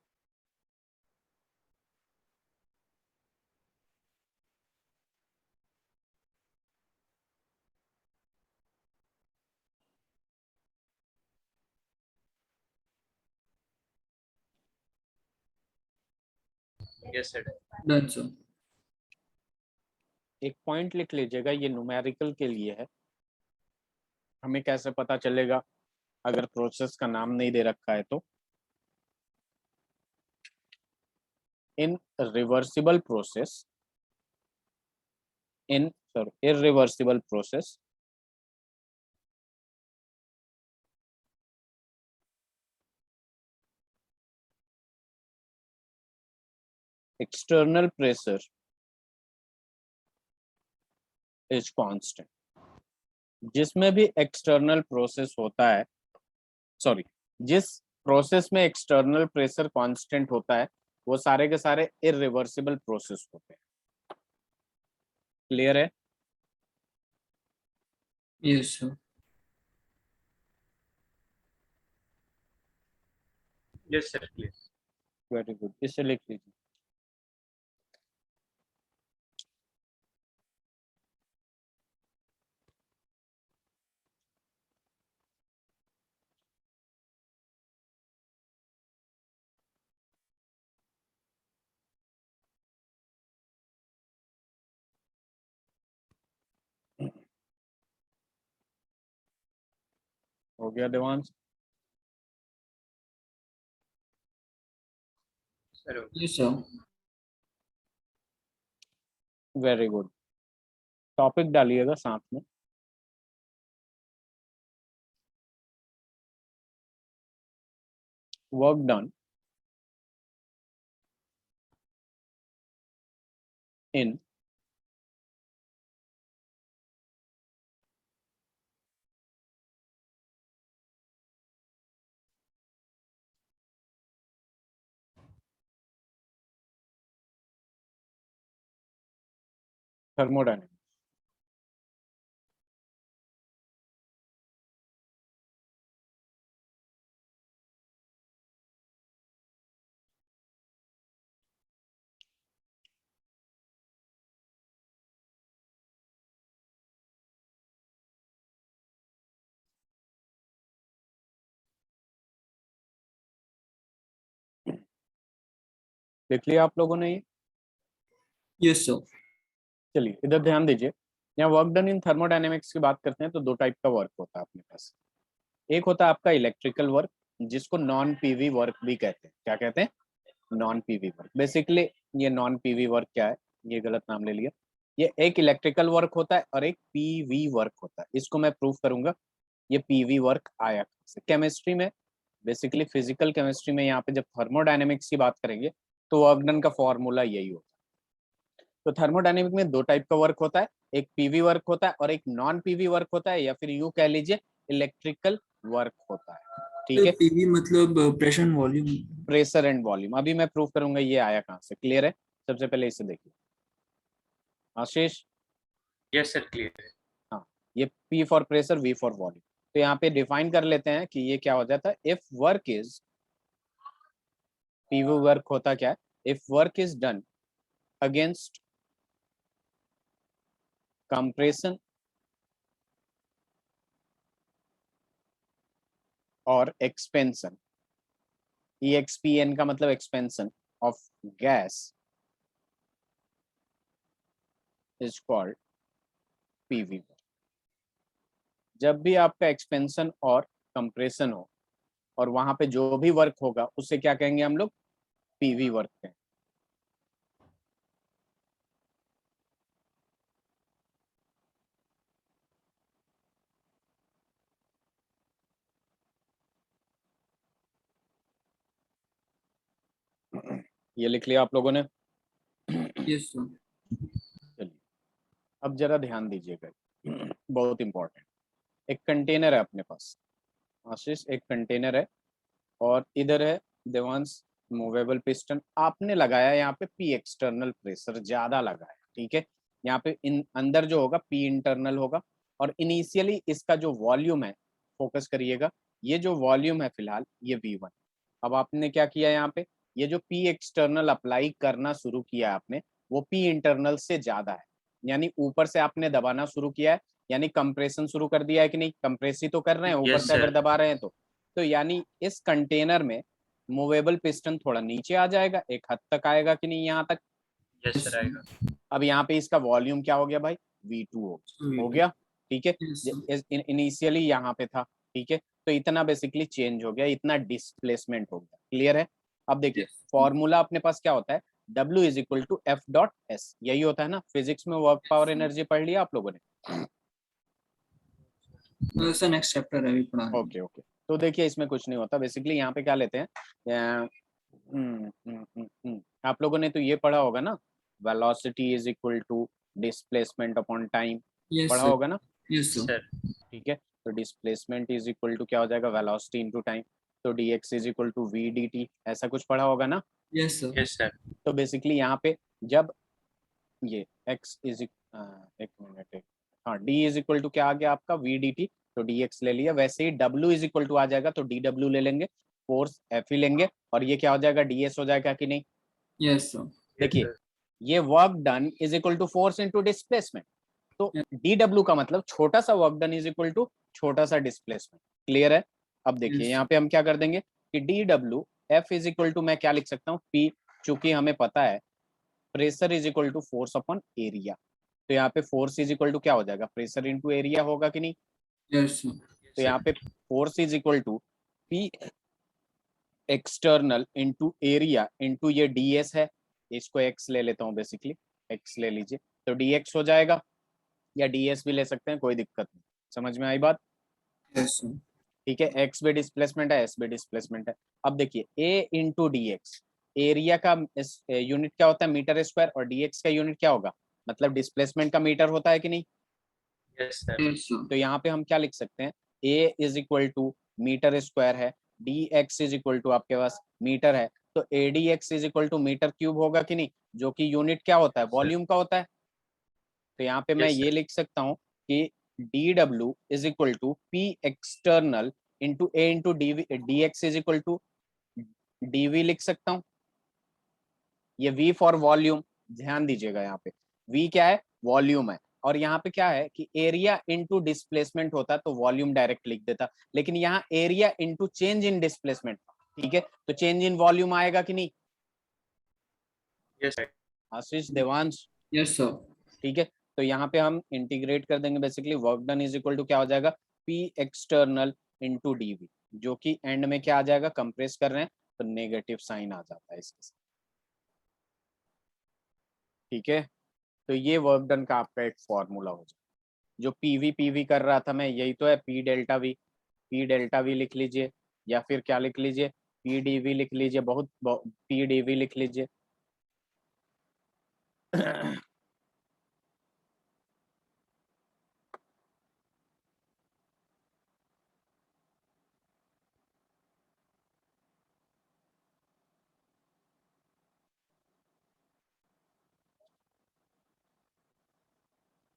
Yes sir. Done sir. एक पॉइंट लिख लीजिएगा, ये न्यूमेरिकल के लिए है, हमें कैसे पता चलेगा अगर प्रोसेस का नाम नहीं दे रखा है तो। इन reversible process, in sorry irreversible process, external pressure is constant। जिसमें भी एक्सटर्नल प्रोसेस होता है, सॉरी, जिस प्रोसेस में एक्सटर्नल प्रेशर कांस्टेंट होता है वो सारे के सारे इरिवर्सिबल प्रोसेस होते हैं। क्लियर है? Yes sir. Yes sir, clear. Very good, इसे लिख लीजिए। हो गया Devansh? Sir yes sir. Very good, topic डालिएगा साथ में। Work done in thermodynamics. लिख लिया आप लोगों ने ये? Yes sir. चलिए इधर ध्यान दीजिए, यहाँ वर्क डन इन थर्मोडायनेमिक्स की बात करते हैं तो दो टाइप का वर्क होता है अपने पास। एक होता है आपका इलेक्ट्रिकल वर्क, जिसको नॉन पीवी वर्क भी कहते हैं। क्या कहते हैं? Non PV work. बेसिकली ये नॉन पीवी वर्क क्या है, ये गलत नाम ले लिया। ये एक इलेक्ट्रिकल वर्क होता है और एक पीवी वर्क होता है, इसको मैं प्रूव करूंगा। ये पीवी वर्क आया से केमिस्ट्री में, बेसिकली फिजिकल केमिस्ट्री में यहाँ पे जब थर्मोडायनेमिक्स की बात करेंगे तो वर्क डन का फॉर्मूला यही होता है। तो थर्मोडायनेमिक में दो टाइप का वर्क होता है, एक पीवी वर्क होता है और एक नॉन पीवी वर्क होता है, या फिर यूं कह लीजिए इलेक्ट्रिकल वर्क होता है। ठीक है, पीवी मतलब pressure volume. Pressure and volume अभी मैं प्रूव करूंगा ये आया कहाँ से। क्लियर है? सबसे पहले इसे देखिए आशीष। यस सर क्लियर है। हाँ, ये P for pressure, V for volume. तो यहाँ पे डिफाइन कर लेते हैं कि ये क्या हो जाता है। If work is, PV work होता क्या है, if work is done against compression और एक्सपेंशन, EXPN का मतलब expansion of gas is called PV work. जब भी आपका एक्सपेंशन और कंप्रेशन हो और वहां पे जो भी वर्क होगा उसे क्या कहेंगे हम लोग, पीवी वर्क कहेंगे। ये लिख लिया आप लोगों ने? Yes sir. चलिए अब जरा ध्यान दीजिएगा, बहुत इंपॉर्टेंट। एक कंटेनर है अपने पास आशीष, एक कंटेनर है और इधर है देवांश मूवेबल पिस्टन। आपने लगाया यहाँ पे पी एक्सटर्नल, प्रेशर ज्यादा लगाया, ठीक है। यहाँ पे इन अंदर जो होगा पी इंटरनल होगा और इनिशियली इसका जो वॉल्यूम है, फोकस करिएगा, ये जो वॉल्यूम है फिलहाल ये V1। अब आपने क्या किया यहाँ पे, ये जो पी एक्सटर्नल अप्लाई करना शुरू किया आपने, वो पी इंटरनल से ज्यादा है, यानी ऊपर से आपने दबाना शुरू किया है, यानी कंप्रेशन शुरू कर दिया है कि नहीं, कंप्रेस ही तो कर रहे हैं ऊपर यस से अगर सर। दबा रहे हैं तो यानी इस कंटेनर में मूवेबल पिस्टन थोड़ा नीचे आ जाएगा, एक हद तक आएगा कि नहीं यहाँ तक। यस सर आएगा। अब यहाँ पे इसका वॉल्यूम क्या हो गया भाई, V2 हो गया, ठीक है। इनिशियली यहाँ पे था, ठीक है, तो इतना बेसिकली चेंज हो गया, इतना डिस्प्लेसमेंट हो गया। क्लियर है? अब देखिए फॉर्मूला अपने पास क्या होता है, W is equal to F dot S, यही होता है ना। फिजिक्स में वर्क पावर एनर्जी पढ़ लिया आप लोगों ने? सर नेक्स्ट चैप्टर है अभी पढ़ा है। ओके ओके, तो देखिए इसमें कुछ नहीं होता बेसिकली। यहाँ पे क्या लेते हैं, आप लोगों ने तो ये पढ़ा होगा ना, velocity is equal to displacement upon time, yes पढ़ा सर। होगा ना? Yes sir. सर ठीक है, तो डिस्प्लेसमेंट इज इक्वल टू क्या हो जाएगा, वेलोसिटी इनटू टाइम, तो dx is equal to v/dt, ऐसा कुछ पढ़ा होगा ना? Yes sir. Yes sir. तो बेसिकली यहाँ पे जब ये x इज एक मिनट एक, हाँ d इज इक्वल टू क्या आ गया आपका v/dt, तो dx ले लिया। वैसे ही w इज इक्वल टू आ जाएगा तो dw ले लेंगे, फोर्स F ही लेंगे और ये क्या हो जाएगा, ds हो जाएगा कि नहीं। Yes sir. यस देखिए सर। ये work done is equal to force into displacement, तो dw का मतलब छोटा सा work done is equal to छोटा सा डिस्प्लेसमेंट। क्लियर है? अब देखिए यहाँ पे हम क्या कर देंगे कि dw F is equal to मैं क्या लिख सकता हूँ P, चूंकि हमें पता है pressure is equal to force upon area, तो यहाँ पे फोर्स इज इक्वल टू क्या हो जाएगा, प्रेशर इनटू एरिया होगा कि नहीं। Yes sir. तो यहाँ पे force is equal to P external into area into ये ds है, इसको x ले लेता हूँ बेसिकली, x ले लीजिए, तो dx हो जाएगा, या ds भी ले सकते हैं, कोई दिक्कत नहीं। समझ में आई बात? Yes sir. ठीक है, x भी डिस्प्लेसमेंट है, s भी डिस्प्लेसमेंट है। अब देखिए a into D x, area का यूनिट क्या होता है, मीटर स्क्वायर, और dx का यूनिट क्या होगा, मतलब डिस्प्लेसमेंट का मीटर होता है कि नहीं। Yes sir. Yes sir. तो यहाँ पे हम क्या लिख सकते हैं, a is equal to meter square है, dx इज इक्वल टू आपके पास मीटर है, तो adx is equal to meter cube होगा कि नहीं, जो कि यूनिट क्या होता है, वॉल्यूम का होता है। तो यहाँ पे मैं यस ये सर। लिख सकता हूँ कि dw is equal to p external into a into dx is equal to dv लिख सकता हूँ। ये v फॉर वॉल्यूम, ध्यान दीजिएगा यहाँ पे v क्या है, वॉल्यूम है, और यहाँ पे क्या है कि एरिया इंटू डिस्प्लेसमेंट होता तो वॉल्यूम डायरेक्ट लिख देता, लेकिन यहाँ area into change in displacement, ठीक है, तो चेंज इन वॉल्यूम आएगा कि नहीं। Yes sir. Ashish Devansh, yes sir. ठीक है, तो यहाँ पे हम इंटीग्रेट कर देंगे, basically work done is equal to क्या हो जाएगा, पी एक्सटर्नल इंटू डीवी, जो कि एंड में क्या आ जाएगा, कंप्रेस कर रहे हैं तो नेगेटिव साइन आ जाता है इसके साथ, ठीक है। तो ये वर्क डन का आपका एक फॉर्मूला हो जाए। जो पीवी पीवी कर रहा था मैं, यही तो है पी डेल्टा वी लिख लीजिए, या फिर क्या लिख लीजिए, पी डी वी लिख लीजिए, बहुत पी डी वी लिख लीजिए।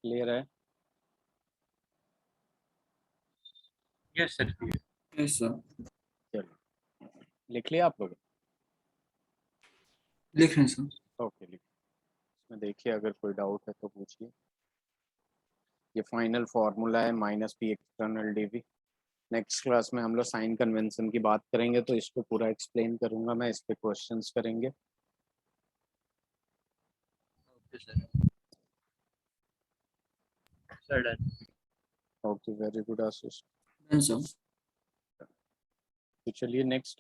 क्लियर है? Yes sir. Yes sir. चलिए, लिख लिया आप लोग? लिख रहे हैं सर। ओके, लिख। इसमें देखिए, अगर कोई डाउट है तो पूछिए। ये फाइनल फॉर्मूला है minus P external D V. Next class में हम लोग साइन कन्वेंशन की बात करेंगे, तो इसको पूरा एक्सप्लेन करूंगा मैं, इस पे क्वेश्चंस करेंगे। Okay sir. Sir done. Okay, very good Ashish. Done sir. तो चलिए नेक्स्ट